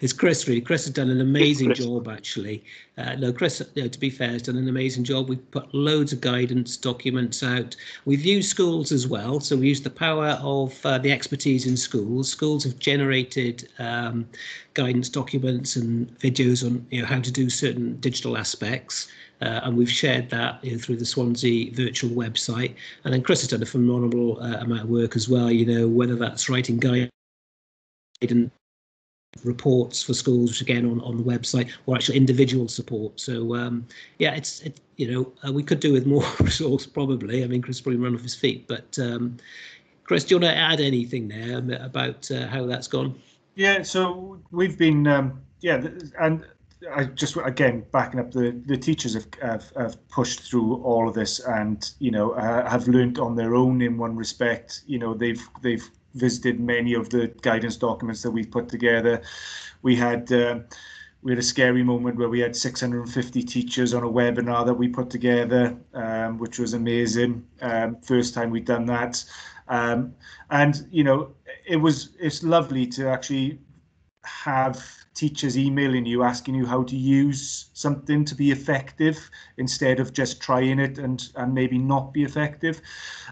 It's Chris, really. Chris has done an amazing job, actually. No, Chris, you know, to be fair, has done an amazing job. We've put loads of guidance documents out. We've used schools as well, so we use the power of the expertise in schools. Schools have generated guidance documents and videos on, you know, how to do certain digital aspects. And we've shared that, you know, through the Swansea virtual website. And then Chris has done a phenomenal amount of work as well, you know, whether that's writing guidance reports for schools, which again on the website, or actual individual support. So yeah, it's you know, we could do with more resource probably. I mean, Chris probably run off his feet, but Chris, do you want to add anything there about how that's gone? Yeah, so we've been yeah, and I just, again, backing up, the teachers have pushed through all of this, and, you know, have learned on their own in one respect. You know, they've visited many of the guidance documents that we've put together. We had a scary moment where we had 650 teachers on a webinar that we put together, which was amazing. First time we'd done that, and you know, it's lovely to actually have teachers emailing you asking you how to use something to be effective instead of just trying it and maybe not be effective.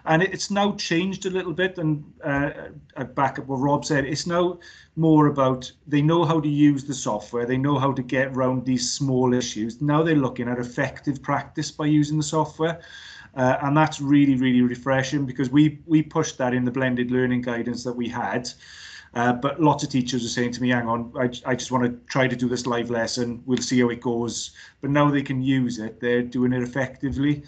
And it's now changed a little bit, and I back up what Rob said. It's now more about, they know how to use the software, they know how to get around these small issues. Now they're looking at effective practice by using the software. And that's really, really refreshing, because we pushed that in the blended learning guidance that we had. But lots of teachers are saying to me, hang on, I just want to try to do this live lesson. We'll see how it goes. But now they can use it. They're doing it effectively.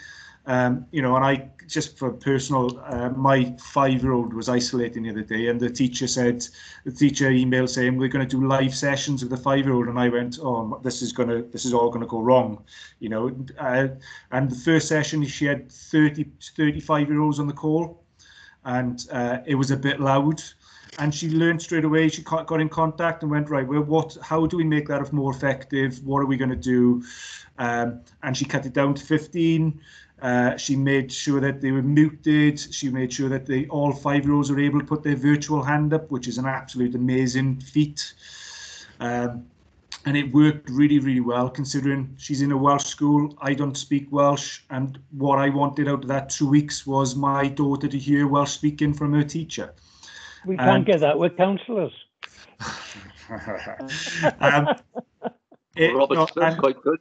You know, and I, just for personal, my 5-year-old was isolating the other day, and the teacher emailed saying we're going to do live sessions with the 5-year-old, and I went, oh, this is all going to go wrong, you know. And the first session she had 35-year-olds on the call, and it was a bit loud. And she learned straight away. She got in contact and went, right, well, how do we make that more effective? What are we going to do? And she cut it down to 15. She made sure that they were muted. She made sure that all 5-year-olds were able to put their virtual hand up, which is an absolute amazing feat. And it worked really, really well, considering she's in a Welsh school. I don't speak Welsh. And what I wanted out of that 2 weeks was my daughter to hear Welsh speaking from her teacher. We can't get that with counsellors. Robert's quite good.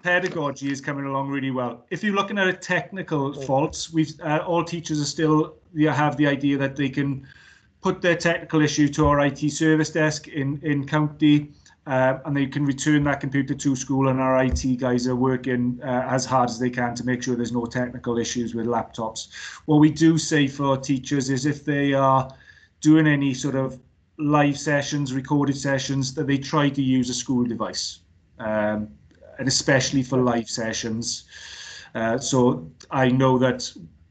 Pedagogy is coming along really well. If you're looking at a technical faults, all teachers are still have the idea that they can put their technical issue to our IT service desk in county, and they can return that computer to school, and our IT guys are working as hard as they can to make sure there's no technical issues with laptops. What we do say for teachers is if they are doing any sort of live sessions, recorded sessions, that they try to use a school device, and especially for live sessions. So I know that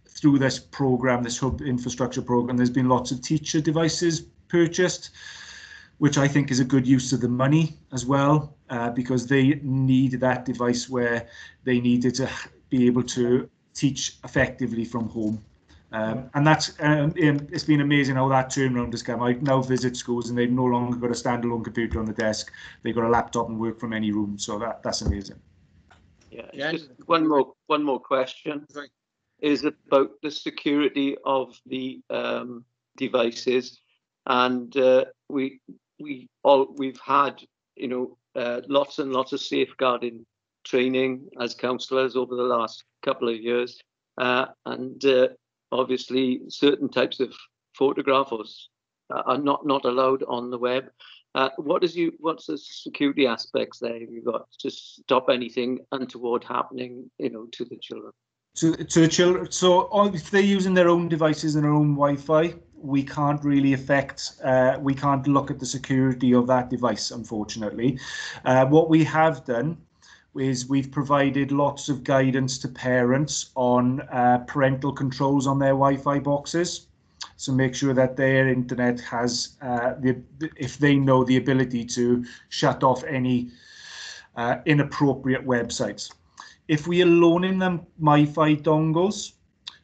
through this program, this Hub infrastructure program, there's been lots of teacher devices purchased, which I think is a good use of the money as well, because they need that device where they needed to be able to teach effectively from home. And that's it's been amazing how that turnaround has come. I now visit schools and they've no longer got a standalone computer on the desk. They've got a laptop and work from any room. So that's amazing. Yeah, just one more question. Right. Is about the security of the devices, and we've had lots and lots of safeguarding training as counsellors over the last couple of years, and obviously certain types of photographs are not allowed on the web. What's the security aspects there you've got to stop anything untoward happening, to the children? To the children, so if they're using their own devices and their own Wi-Fi, we can't really we can't look at the security of that device, unfortunately. What we have done is we've provided lots of guidance to parents on parental controls on their Wi-Fi boxes. So make sure that their internet has, if they know, the ability to shut off any inappropriate websites. If we are loaning them MiFi dongles,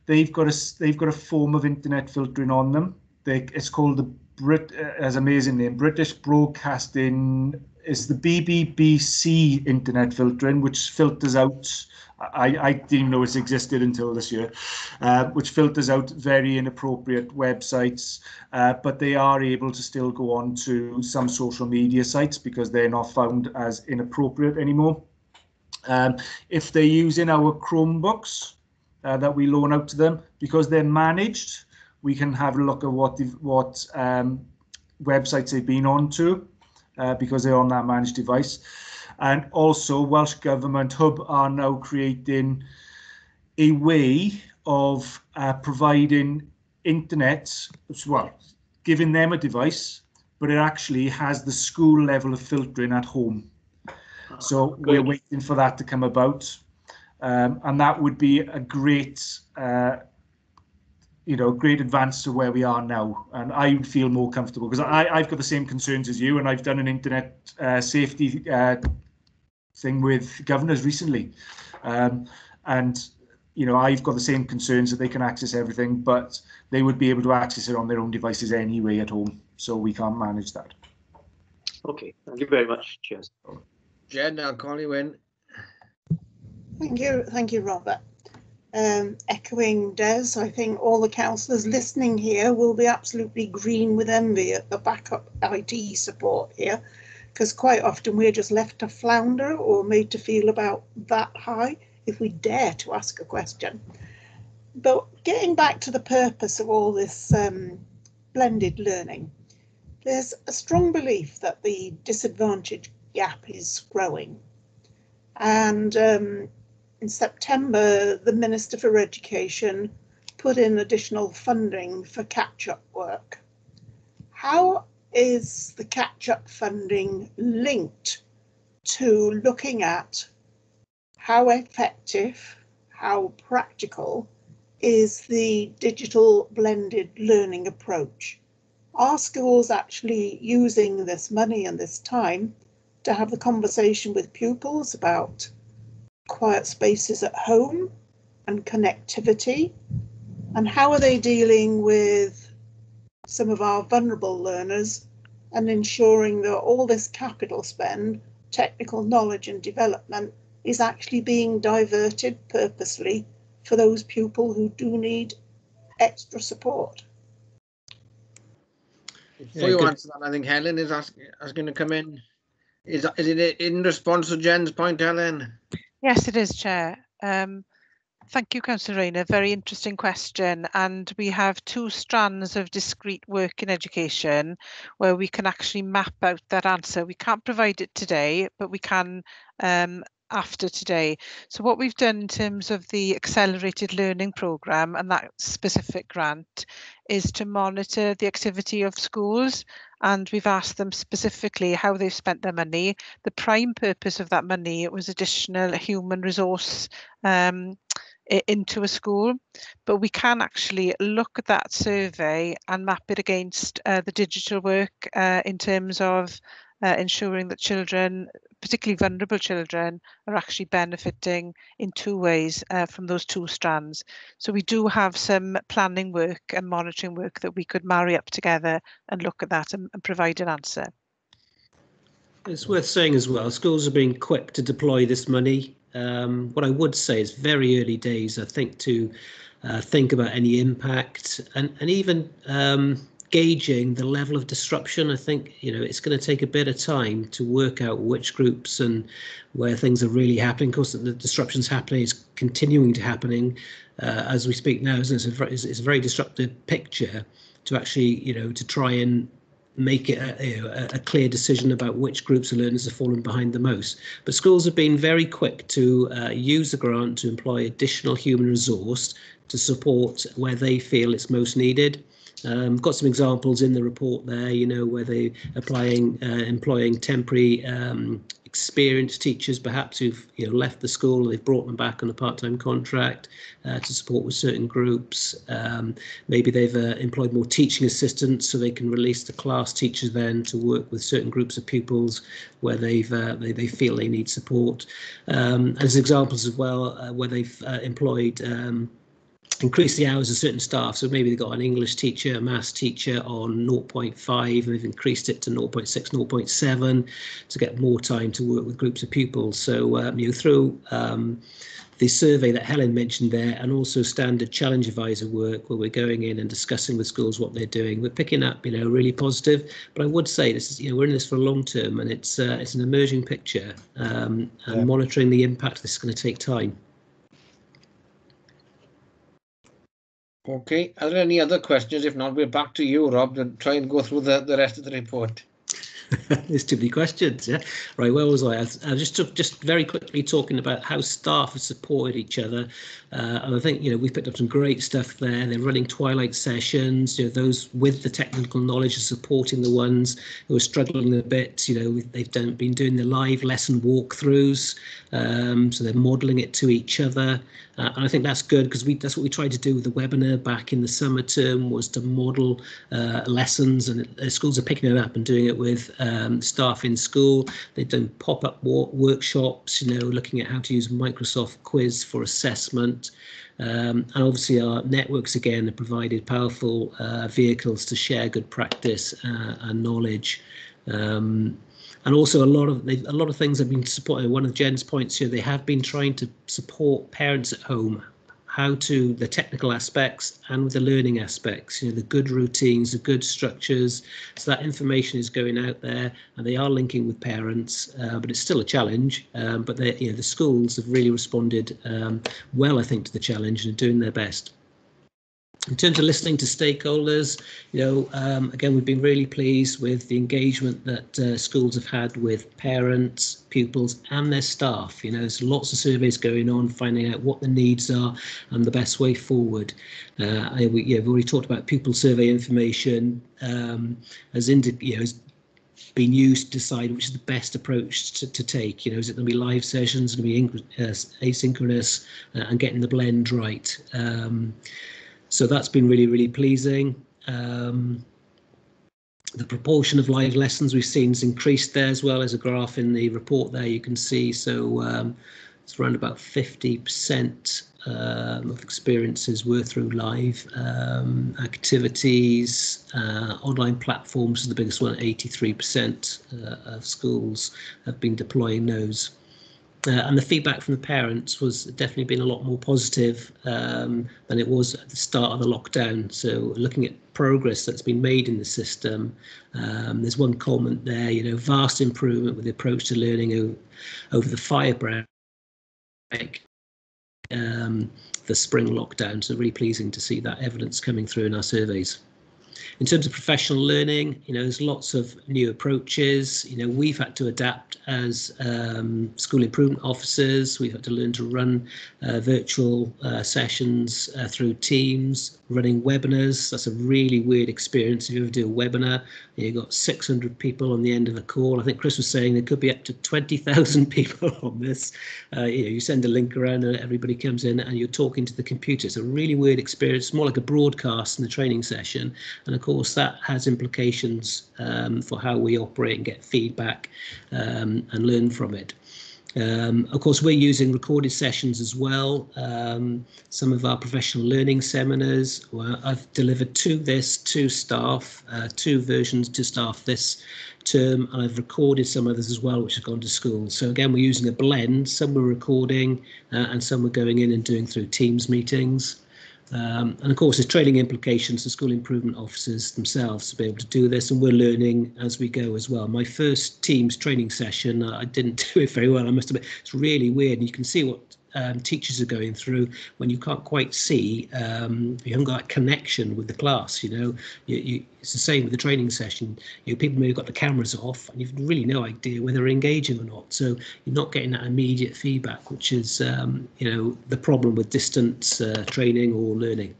they've got a form of internet filtering on them. It's called has an amazing name, British Broadcasting. It's the BBBC internet filtering, which filters out. I didn't even know it existed until this year, which filters out very inappropriate websites, but they are able to still go on to some social media sites because they're not found as inappropriate anymore. If they're using our Chromebooks that we loan out to them, because they're managed, we can have a look at what websites they've been on to, because they're on that managed device. And also Welsh Government Hub are now creating a way of providing internet, well, giving them a device, but it actually has the school level of filtering at home. So we're waiting for that to come about, and that would be a great, great advance to where we are now. And I would feel more comfortable because I've got the same concerns as you, and I've done an internet safety thing with governors recently, and I've got the same concerns that they can access everything, but they would be able to access it on their own devices anyway at home. So we can't manage that. Okay, thank you very much. Cheers. Jen, I'll call you in. Thank you, Robert. Echoing Des, I think all the councillors listening here will be absolutely green with envy at the backup IT support here, because quite often we're just left to flounder or made to feel about that high if we dare to ask a question. But getting back to the purpose of all this blended learning, there's a strong belief that the disadvantaged gap is growing, and in September, the Minister for Education put in additional funding for catch-up work. How is the catch-up funding linked to looking at how effective, how practical is the digital blended learning approach? Are schools actually using this money and this time to have the conversation with pupils about quiet spaces at home and connectivity? And how are they dealing with some of our vulnerable learners and ensuring that all this capital spend, technical knowledge and development is actually being diverted purposely for those pupils who do need extra support? Before you answer that, I think Helen is asking to come in. Is it in response to Jen's point, Helen? Yes, it is, Chair. Thank you, Councillor Rayner. Very interesting question. And we have two strands of discrete work in education where we can actually map out that answer. We can't provide it today, but we can after today. So what we've done in terms of the Accelerated Learning Programme and that specific grant is to monitor the activity of schools, and we've asked them specifically how they've spent their money. The prime purpose of that money was additional human resource into a school, but we can actually look at that survey and map it against the digital work in terms of ensuring that children, particularly vulnerable children, are actually benefiting in two ways from those two strands. So we do have some planning work and monitoring work that we could marry up together and look at that and provide an answer. It's worth saying as well, schools are being quick to deploy this money. What I would say is very early days, I think, to think about any impact and even gauging the level of disruption. I think, it's going to take a bit of time to work out which groups and where things are really happening. Of course, the disruption's happening, it's continuing to happening as we speak now, isn't it? It's a very disruptive picture to actually, to try and make it a clear decision about which groups of learners are falling behind the most. But schools have been very quick to use the grant to employ additional human resource to support where they feel it's most needed. Got some examples in the report there, where they employing temporary experienced teachers, perhaps who've left the school, they've brought them back on a part-time contract to support with certain groups. Maybe they've employed more teaching assistants so they can release the class teachers then to work with certain groups of pupils where they feel they need support. As examples as well, where they've employed increase the hours of certain staff. So maybe they've got an English teacher, a maths teacher on 0.5, and they've increased it to 0.6, 0.7 to get more time to work with groups of pupils. So through the survey that Helen mentioned there, and also standard challenge advisor work where we're going in and discussing with schools what they're doing, we're picking up really positive. But I would say this is we're in this for a long term, and it's an emerging picture, and monitoring the impact, this is going to take time. Okay, are there any other questions? If not, we're back to you, Rob, to try and go through the rest of the report. There's too many questions. Yeah, right. Where was I? I was just very quickly talking about how staff have supported each other, and I think we've picked up some great stuff there. They're running twilight sessions. Those with the technical knowledge are supporting the ones who are struggling a bit. They've been doing the live lesson walkthroughs, so they're modelling it to each other, and I think that's good because that's what we tried to do with the webinar back in the summer term, was to model lessons, and schools are picking it up and doing it with staff in school. They've done pop-up workshops, looking at how to use Microsoft Quiz for assessment. And obviously our networks again have provided powerful vehicles to share good practice and knowledge. And also a lot of things have been supported. One of Jen's points here, they have been trying to support parents at home, how to the technical aspects and with the learning aspects, the good routines, the good structures. So that information is going out there, and they are linking with parents, but it's still a challenge. But the schools have really responded well, I think, to the challenge and are doing their best. In terms of listening to stakeholders, again, we've been really pleased with the engagement that schools have had with parents, pupils and their staff. There's lots of surveys going on, finding out what the needs are and the best way forward. We've already talked about pupil survey information as being used to decide which is the best approach to take. Is it going to be live sessions, going to be asynchronous, and getting the blend right. So that's been really, really pleasing. The proportion of live lessons we've seen has increased there as well. As a graph in the report there you can see. So it's around about 50% of experiences were through live activities. Online platforms is the biggest one, 83% of schools have been deploying those. And the feedback from the parents was definitely been a lot more positive than it was at the start of the lockdown. So looking at progress that's been made in the system, there's one comment there, vast improvement with the approach to learning over the fire break, the spring lockdown. So really pleasing to see that evidence coming through in our surveys. In terms of professional learning, there's lots of new approaches. We've had to adapt as school improvement officers. We've had to learn to run virtual sessions through Teams, running webinars. That's a really weird experience if you ever do a webinar. You've got 600 people on the end of a call. I think Chris was saying there could be up to 20,000 people on this. You send a link around and everybody comes in and you're talking to the computer. It's a really weird experience, more like a broadcast in the training session. And of course, that has implications for how we operate and get feedback and learn from it. Of course, we're using recorded sessions as well. Some of our professional learning seminars, I've delivered to staff, 2 versions to staff this term, and I've recorded some others as well, which have gone to school. So again, we're using a blend. Some we're recording and some we're going in and doing through Teams meetings. And of course, there's training implications to school improvement officers themselves to be able to do this, and we're learning as we go as well. My first Teams training session, I didn't do it very well, I must admit. It's really weird, and you can see what teachers are going through when you can't quite see, you haven't got that connection with the class. It's the same with the training session. People may have got the cameras off and you've really no idea whether they're engaging or not, so you're not getting that immediate feedback, which is the problem with distance training or learning.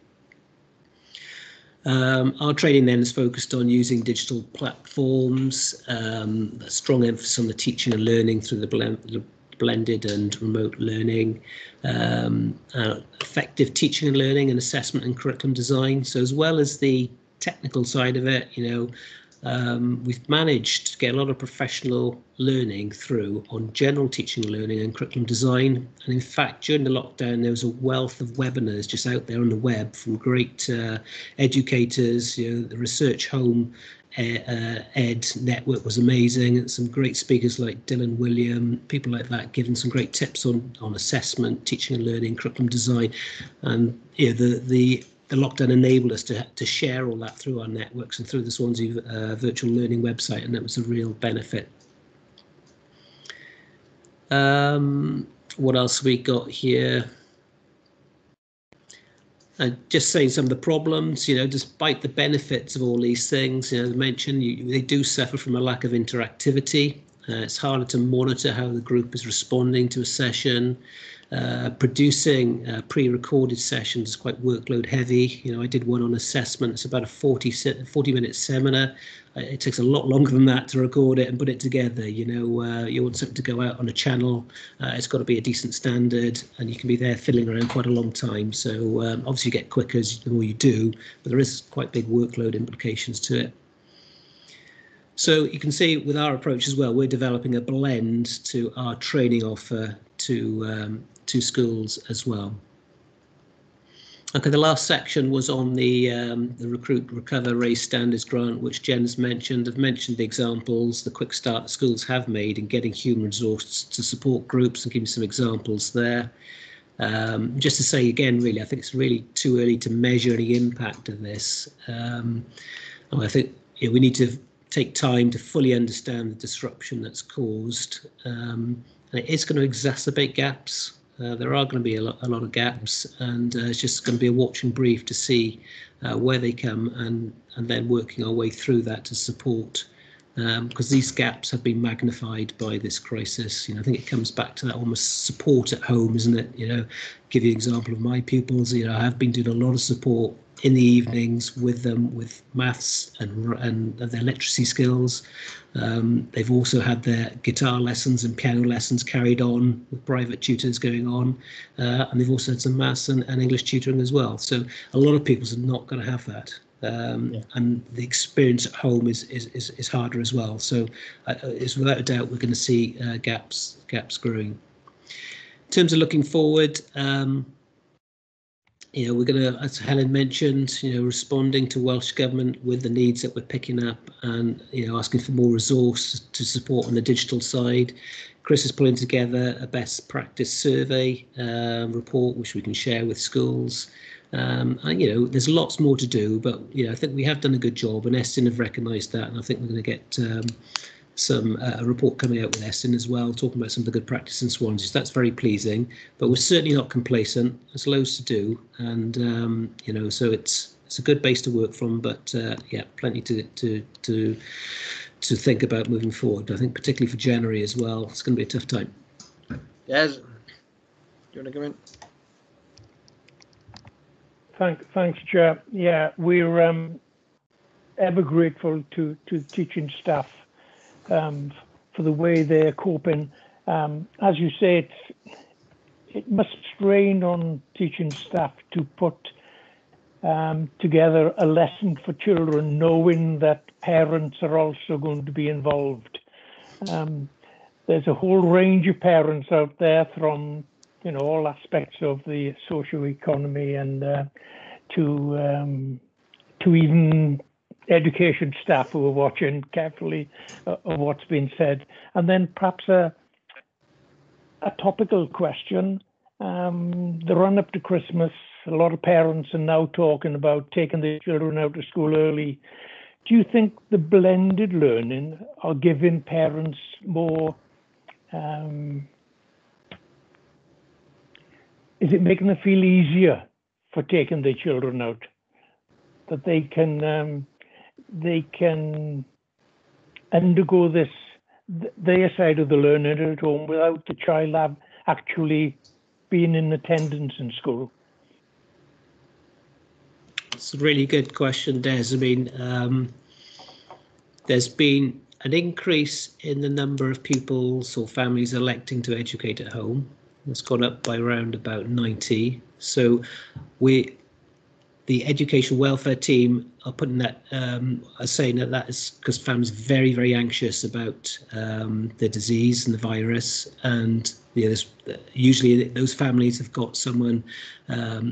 Our training then is focused on using digital platforms, a strong emphasis on the teaching and learning through the blended and remote learning, effective teaching and learning and assessment and curriculum design. So as well as the technical side of it, we've managed to get a lot of professional learning through on general teaching and learning and curriculum design. And in fact, during the lockdown, there was a wealth of webinars just out there on the web from great educators. The Research Home Ed network was amazing. Some great speakers like Dylan William, people like that, giving some great tips on assessment, teaching and learning, curriculum design. And the lockdown enabled us to share all that through our networks and through the Swansea virtual learning website, and that was a real benefit. What else we got here? Just saying some of the problems, despite the benefits of all these things, as I mentioned, they do suffer from a lack of interactivity. It's harder to monitor how the group is responding to a session. Producing pre-recorded sessions is quite workload heavy. I did one on assessment. It's about a 40-minute seminar. It takes a lot longer than that to record it and put it together. You want something to go out on a channel. It's got to be a decent standard, and you can be there fiddling around quite a long time. So obviously you get quicker the more you do, but there is quite big workload implications to it. So you can see with our approach as well, we're developing a blend to our training offer to schools as well. Okay, the last section was on the Recruit, Recover, Raise Standards grant, which Jen's mentioned. I've mentioned the examples, the quick start that schools have made in getting human resources to support groups, and give you some examples there. Just to say again, really, I think it's really too early to measure any impact of this. I think we need to take time to fully understand the disruption that's caused. And it is going to exacerbate gaps. There are going to be a lot of gaps, and it's just going to be a watching brief to see where they come, and then working our way through that to support, because these gaps have been magnified by this crisis. I think it comes back to that almost support at home, isn't it? Give you an example of my pupils. I have been doing a lot of support in the evenings with them with maths and their literacy skills. They've also had their guitar lessons and piano lessons carried on with private tutors going on, and they've also had some maths and English tutoring as well. So a lot of pupils are not going to have that, and the experience at home is harder as well. So it's without a doubt we're going to see gaps growing. In terms of looking forward, we're going to, as Helen mentioned, responding to Welsh Government with the needs that we're picking up, and asking for more resource to support on the digital side. Chris is pulling together a best practice survey report, which we can share with schools. And there's lots more to do, but I think we have done a good job, and Estyn have recognised that, and I think we're going to get a report coming out with Estyn as well, talking about some of the good practice in Swansea. So that's very pleasing, but we're certainly not complacent. There's loads to do, and so it's a good base to work from. But plenty to think about moving forward. I think particularly for January as well, it's going to be a tough time. Yes. Do you want to come in? Thanks, Chair. Yeah, we're ever grateful to teaching staff for the way they're coping. As you say, it must strain on teaching staff to put together a lesson for children, knowing that parents are also going to be involved. There's a whole range of parents out there from all aspects of the socio-economy, and to even education staff who are watching carefully of what's been said. And then perhaps a topical question. The run up to Christmas, a lot of parents are now talking about taking their children out of school early. Do you think the blended learning are giving parents more, is it making them feel easier for taking their children out? That they can undergo their side of the learning at home without the child actually being in attendance in school? It's a really good question, Des. I mean, there's been an increase in the number of pupils or families electing to educate at home. It's gone up by around about 90. So the education welfare team are putting that, are saying that is because families are very, very anxious about the disease and the virus, and usually those families have got someone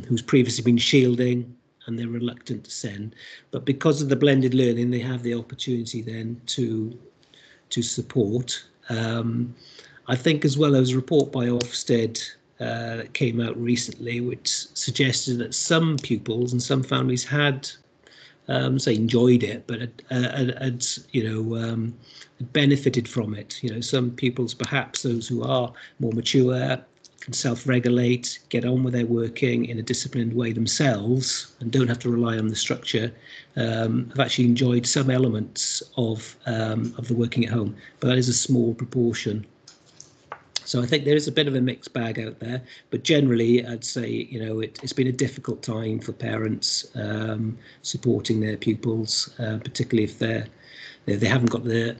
who's previously been shielding, and they're reluctant to send. But because of the blended learning, they have the opportunity then to support. I think as well as a report by Ofsted that came out recently, which suggested that some pupils and some families had, say, enjoyed it, but had benefited from it. Some pupils, perhaps those who are more mature, can self-regulate, get on with their working in a disciplined way themselves, and don't have to rely on the structure. Have actually enjoyed some elements of the working at home, but that is a small proportion. So I think there is a bit of a mixed bag out there, but generally I'd say, it's been a difficult time for parents supporting their pupils, particularly if they haven't got the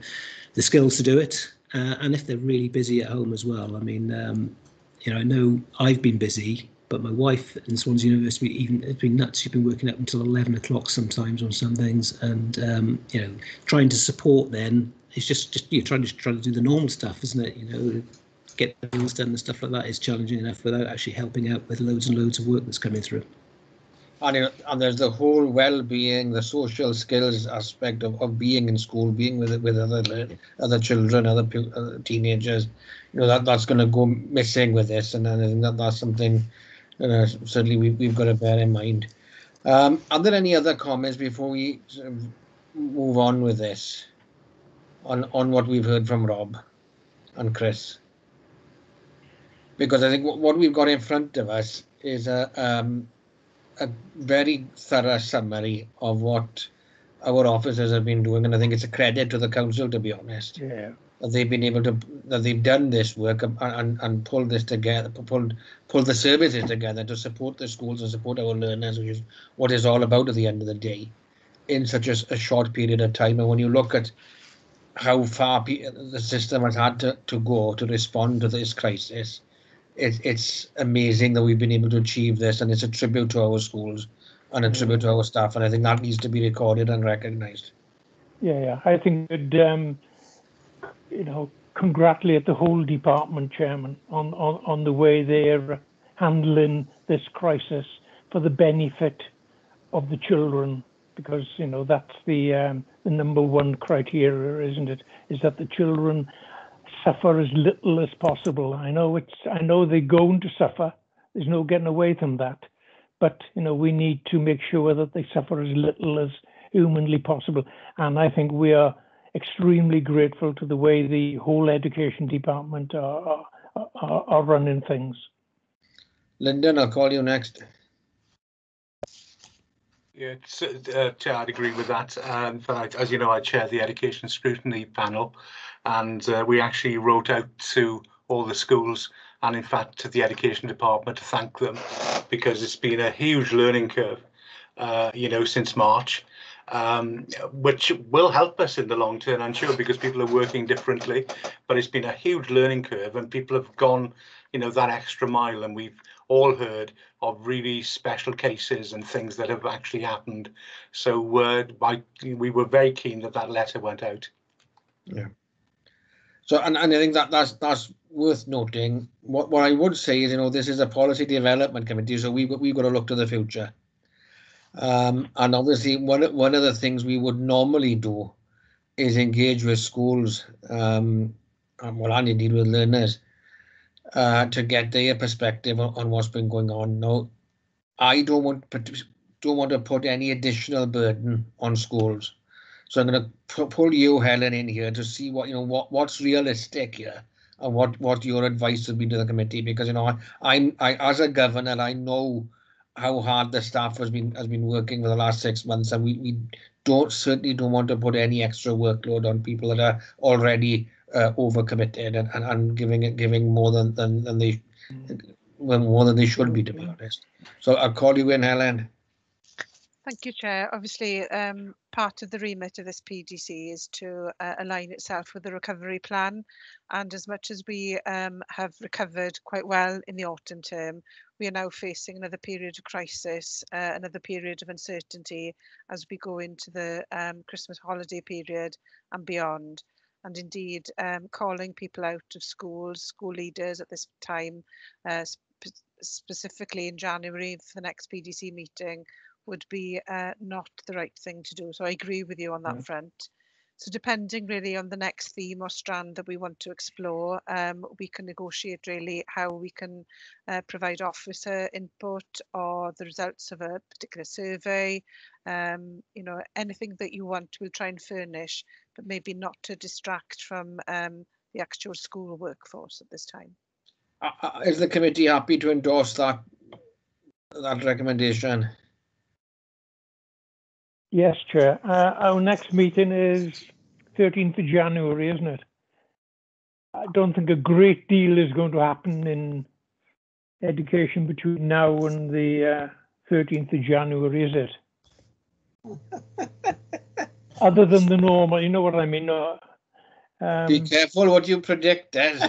skills to do it, and if they're really busy at home as well. I mean, I know I've been busy, but my wife in Swansea University, it's been nuts. She's been working up until 11 o'clock sometimes on some things, and trying to support then is just trying to do the normal stuff, isn't it? Get things done and stuff like that is challenging enough without actually helping out with loads and loads of work that's coming through. And there's the whole well-being, the social skills aspect of being in school, being with other children, other teenagers. That's going to go missing with this, and I think that's something certainly we've got to bear in mind. Are there any other comments before we move on with this on what we've heard from Rob and Chris? because I think what we've got in front of us is a very thorough summary of what our officers have been doing, and I think it's a credit to the council, to be honest. Yeah. That they've been able to, that they've done this work and pulled this together, pulled the services together to support the schools and support our learners, which is what it's all about at the end of the day, in such a short period of time. And when you look at how far the system has had to go to respond to this crisis, it's amazing that we've been able to achieve this, and it's a tribute to our schools and a tribute to our staff, and I think that needs to be recorded and recognised. Yeah, I think that congratulate the whole department, Chairman, on the way they're handling this crisis for the benefit of the children, because that's the number one criteria, isn't it? Is that the children suffer as little as possible. I know they're going to suffer. There's no getting away from that. But we need to make sure that they suffer as little as humanly possible. And I think we are extremely grateful to the way the whole education department are running things. Lyndon, I'll call you next. Yeah, Chair, I'd agree with that. As you know, I chair the Education Scrutiny Panel, and we actually wrote out to all the schools and, in fact, to the Education Department to thank them, because it's been a huge learning curve, since March, which will help us in the long term, I'm sure, because people are working differently. But it's been a huge learning curve, and people have gone, that extra mile, and we've all heard of really special cases and things that have actually happened. So we were very keen that letter went out. Yeah. So and I think that's worth noting. What I would say is, this is a policy development committee, so we've got to look to the future. And obviously, one of the things we would normally do is engage with schools, and indeed with learners, to get their perspective on what's been going on. No, I don't want to put any additional burden on schools. So I'm going to pull you, Helen, in here to see what's realistic here, and what your advice would be to the committee, because I as a governor, I know how hard the staff has been working for the last 6 months, and we certainly don't want to put any extra workload on people that are already overcommitted and giving more than they should be, to be honest. So I'll call you in, Helen. Thank you, Chair. Obviously, part of the remit of this PDC is to align itself with the recovery plan. And as much as we have recovered quite well in the autumn term, we are now facing another period of crisis, another period of uncertainty as we go into the Christmas holiday period and beyond. And indeed, calling people out of schools, school leaders at this time, specifically in January for the next PDC meeting, would be not the right thing to do. So I agree with you on that front. So depending really on the next theme or strand that we want to explore, we can negotiate really how we can provide officer input or the results of a particular survey. Anything that you want, we'll try and furnish, but maybe not to distract from the actual school workforce at this time. Is the committee happy to endorse that recommendation? Yes, Chair. Our next meeting is 13th of January, isn't it? I don't think a great deal is going to happen in education between now and the 13th of January, is it? Other than the normal, you know what I mean? Be careful what you predict, Des.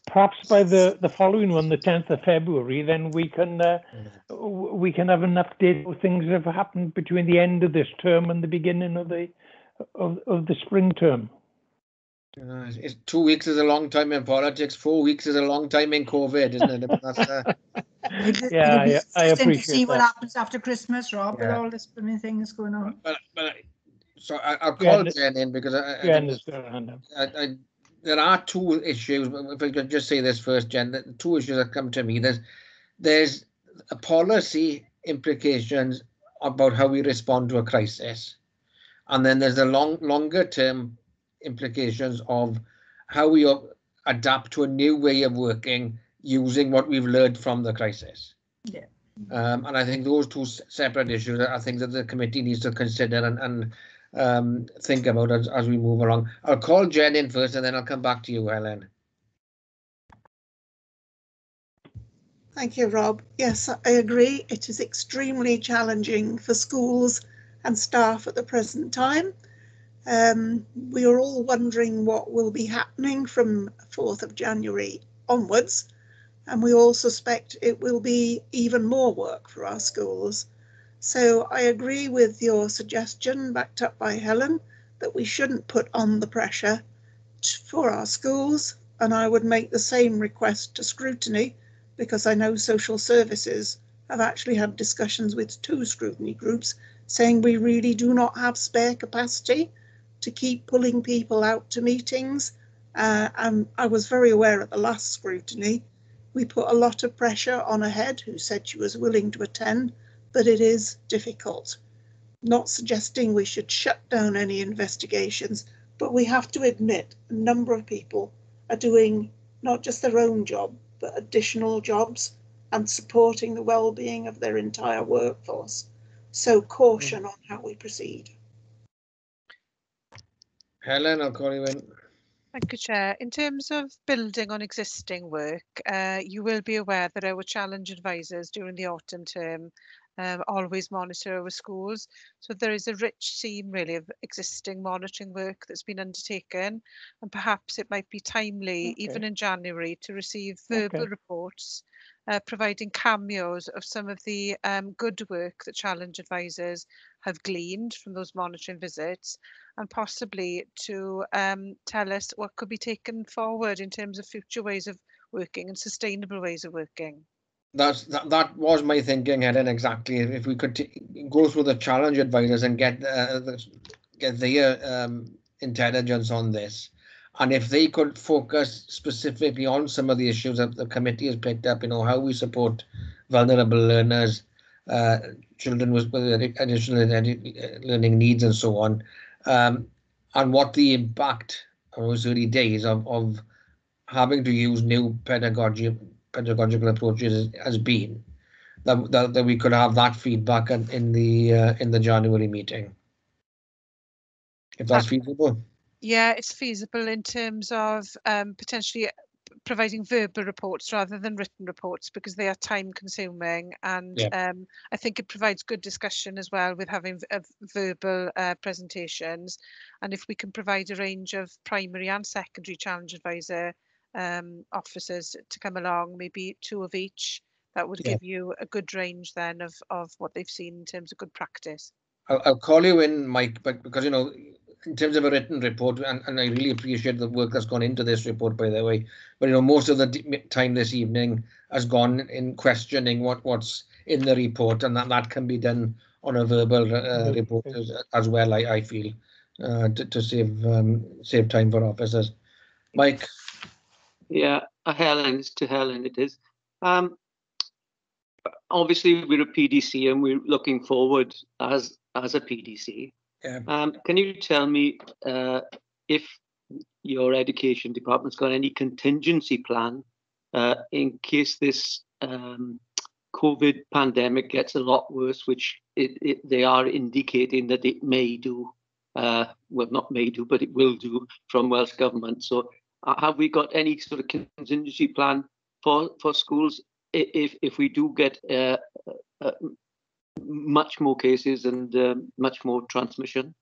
Perhaps by the following one, the 10th of February, then we can have an update of things that have happened between the end of this term and the beginning of the spring term. 2 weeks is a long time in politics. 4 weeks is a long time in COVID, isn't it? Yeah, I appreciate to see that. what happens after Christmas, Rob, with Yeah. all this blooming things going on. So I'll call Jen in, because there are two issues. If I could just say this first, Jen, the two issues that come to me. There's a policy implications about how we respond to a crisis, and then there's the longer term implications of how we adapt to a new way of working using what we've learned from the crisis. Yeah. And I think those two separate issues are things that the committee needs to consider and think about as we move along. I'll call Jen in first and then I'll come back to you, Helen. Thank you, Rob. Yes, I agree. It is extremely challenging for schools and staff at the present time. We are all wondering what will be happening from 4th of January onwards, and we all suspect it will be even more work for our schools. So I agree with your suggestion, backed up by Helen, that we shouldn't put on the pressure for our schools, and I would make the same request to scrutiny, because I know social services have actually had discussions with 2 scrutiny groups saying we really do not have spare capacity to keep pulling people out to meetings. And I was very aware at the last scrutiny, we put a lot of pressure on a head who said she was willing to attend, but it is difficult. Not suggesting we should shut down any investigations, but we have to admit a number of people are doing not just their own job, but additional jobs and supporting the well-being of their entire workforce. So caution on how we proceed. Helen, I'll call you in. Thank you, Chair. In terms of building on existing work, you will be aware that our challenge advisors during the autumn term always monitor our schools. So there is a rich seam really of existing monitoring work that's been undertaken, and perhaps it might be timely, even in January, to receive verbal reports providing cameos of some of the good work that challenge advisors have gleaned from those monitoring visits, and possibly to tell us what could be taken forward in terms of future ways of working and sustainable ways of working. That was my thinking, Helen, exactly. If we could go through the challenge advisors and get their intelligence on this, and if they could focus specifically on some of the issues that the committee has picked up, how we support vulnerable learners, children with additional learning needs and so on, and what the impact on those early days of having to use new pedagogical approaches has been, that we could have that feedback in the January meeting, if that's feasible. Yeah, it's feasible in terms of potentially providing verbal reports rather than written reports, because they are time consuming, and I think it provides good discussion as well with having verbal presentations. And if we can provide a range of primary and secondary challenge advisor officers to come along, maybe 2 of each, that would give you a good range then of what they've seen in terms of good practice. I'll call you in, Mike, but because in terms of a written report, and I really appreciate the work that's gone into this report, by the way, but most of the time this evening has gone in questioning what's in the report, and that can be done on a verbal report as well, I feel, to save time for officers. Mike. Yeah, Helen it is. Obviously we're a PDC and we're looking forward as a PDC. Can you tell me if your education department's got any contingency plan in case this COVID pandemic gets a lot worse, which they are indicating that it may do, well, not may do, but it will do from Welsh Government. So have we got any sort of contingency plan for schools if we do get much more cases and much more transmission?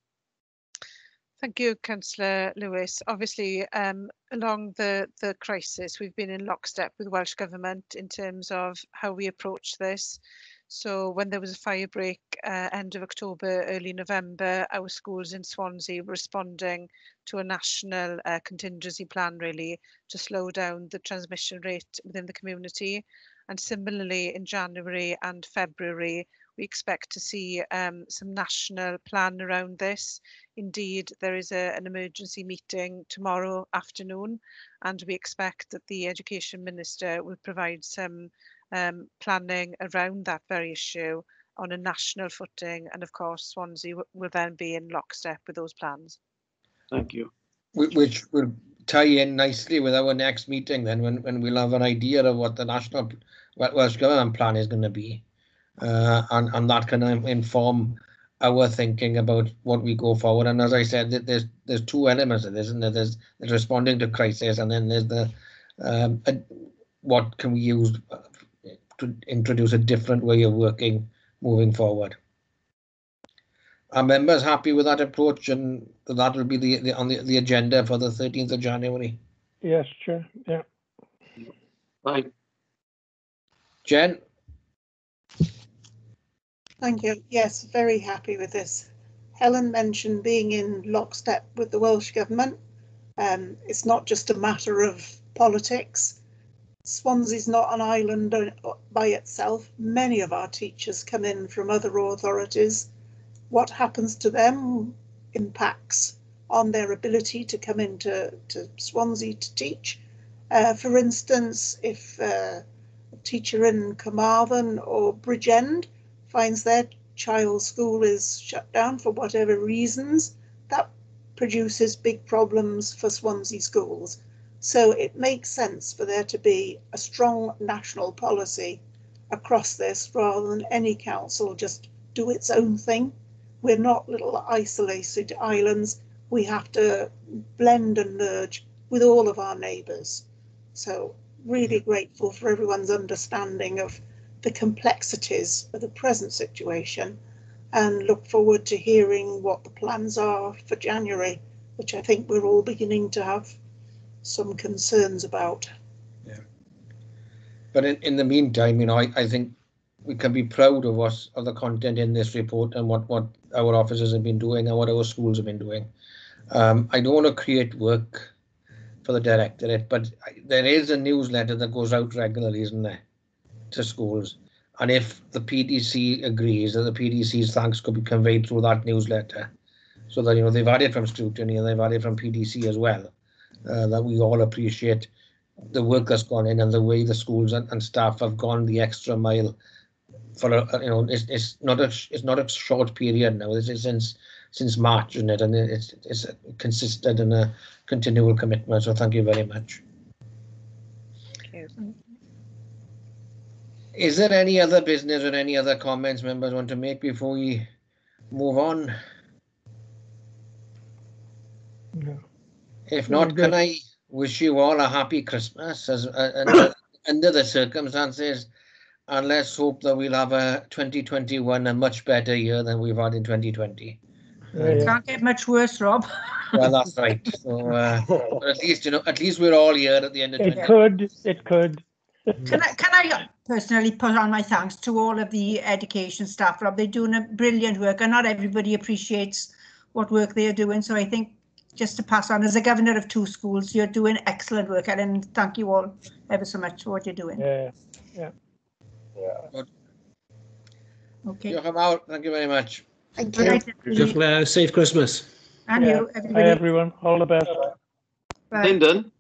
Thank you, Councillor Lewis. Obviously, along the crisis, we've been in lockstep with Welsh Government in terms of how we approach this. So when there was a fire break end of October, early November, our schools in Swansea were responding to a national contingency plan, really, to slow down the transmission rate within the community. And similarly, in January and February, we expect to see some national plan around this. Indeed, there is an emergency meeting tomorrow afternoon, and we expect that the Education Minister will provide some planning around that very issue on a national footing. And of course, Swansea will then be in lockstep with those plans. Thank you. Which will tie in nicely with our next meeting then, when we'll have an idea of what the national Welsh Government plan is going to be, and that can inform our thinking about what we go forward. And as I said, there's two elements of this, isn't there? There's responding to crisis, and then there's the what can we use to introduce a different way of working moving forward. Are members happy with that approach, and that will be on the agenda for the 13th of January? Yes, Chair. Yeah. Fine. Jen? Thank you. Yes, very happy with this. Helen mentioned being in lockstep with the Welsh Government. It's not just a matter of politics. Swansea's not an island by itself. Many of our teachers come in from other authorities. What happens to them impacts on their ability to come into Swansea to teach. For instance, if a teacher in Carmarthen or Bridgend finds their child's school is shut down for whatever reasons, that produces big problems for Swansea schools. So it makes sense for there to be a strong national policy across this, rather than any council just do its own thing. We're not little isolated islands. We have to blend and merge with all of our neighbours. So really grateful for everyone's understanding of the complexities of the present situation, and look forward to hearing what the plans are for January, which I think we're all beginning to have some concerns about. Yeah. But in the meantime, you know, I think we can be proud of the content in this report and what our officers have been doing and what our schools have been doing. I don't want to create work for the directorate, but there is a newsletter that goes out regularly, isn't there, to schools? And if the PDC agrees, that the PDC's thanks could be conveyed through that newsletter, so that, you know, they've had it from scrutiny and they've had it from PDC as well, that we all appreciate the work that's gone in and the way the schools and staff have gone the extra mile. For you know, it's not a short period now. This is since March, isn't it? And it's consistent and a continual commitment. So thank you very much. Thank you. Is there any other business or any other comments members want to make before we move on? No. If not, can I wish you all a happy Christmas under the circumstances, and let's hope that we'll have a 2021 a much better year than we've had in 2020. Can't get much worse, Rob. Well, that's right. So at least, you know, at least we're all here at the end of it. It could. Can I personally put on my thanks to all of the education staff, Rob? They're doing a brilliant work, and not everybody appreciates what work they are doing. So I think just to pass on, as a governor of 2 schools, you're doing excellent work, and thank you all ever so much for what you're doing. Yeah. Good. Okay. Thank you very much. Thank you. Safe Christmas. And you, everybody. Hi, everyone. All the best. Bye. Lyndon?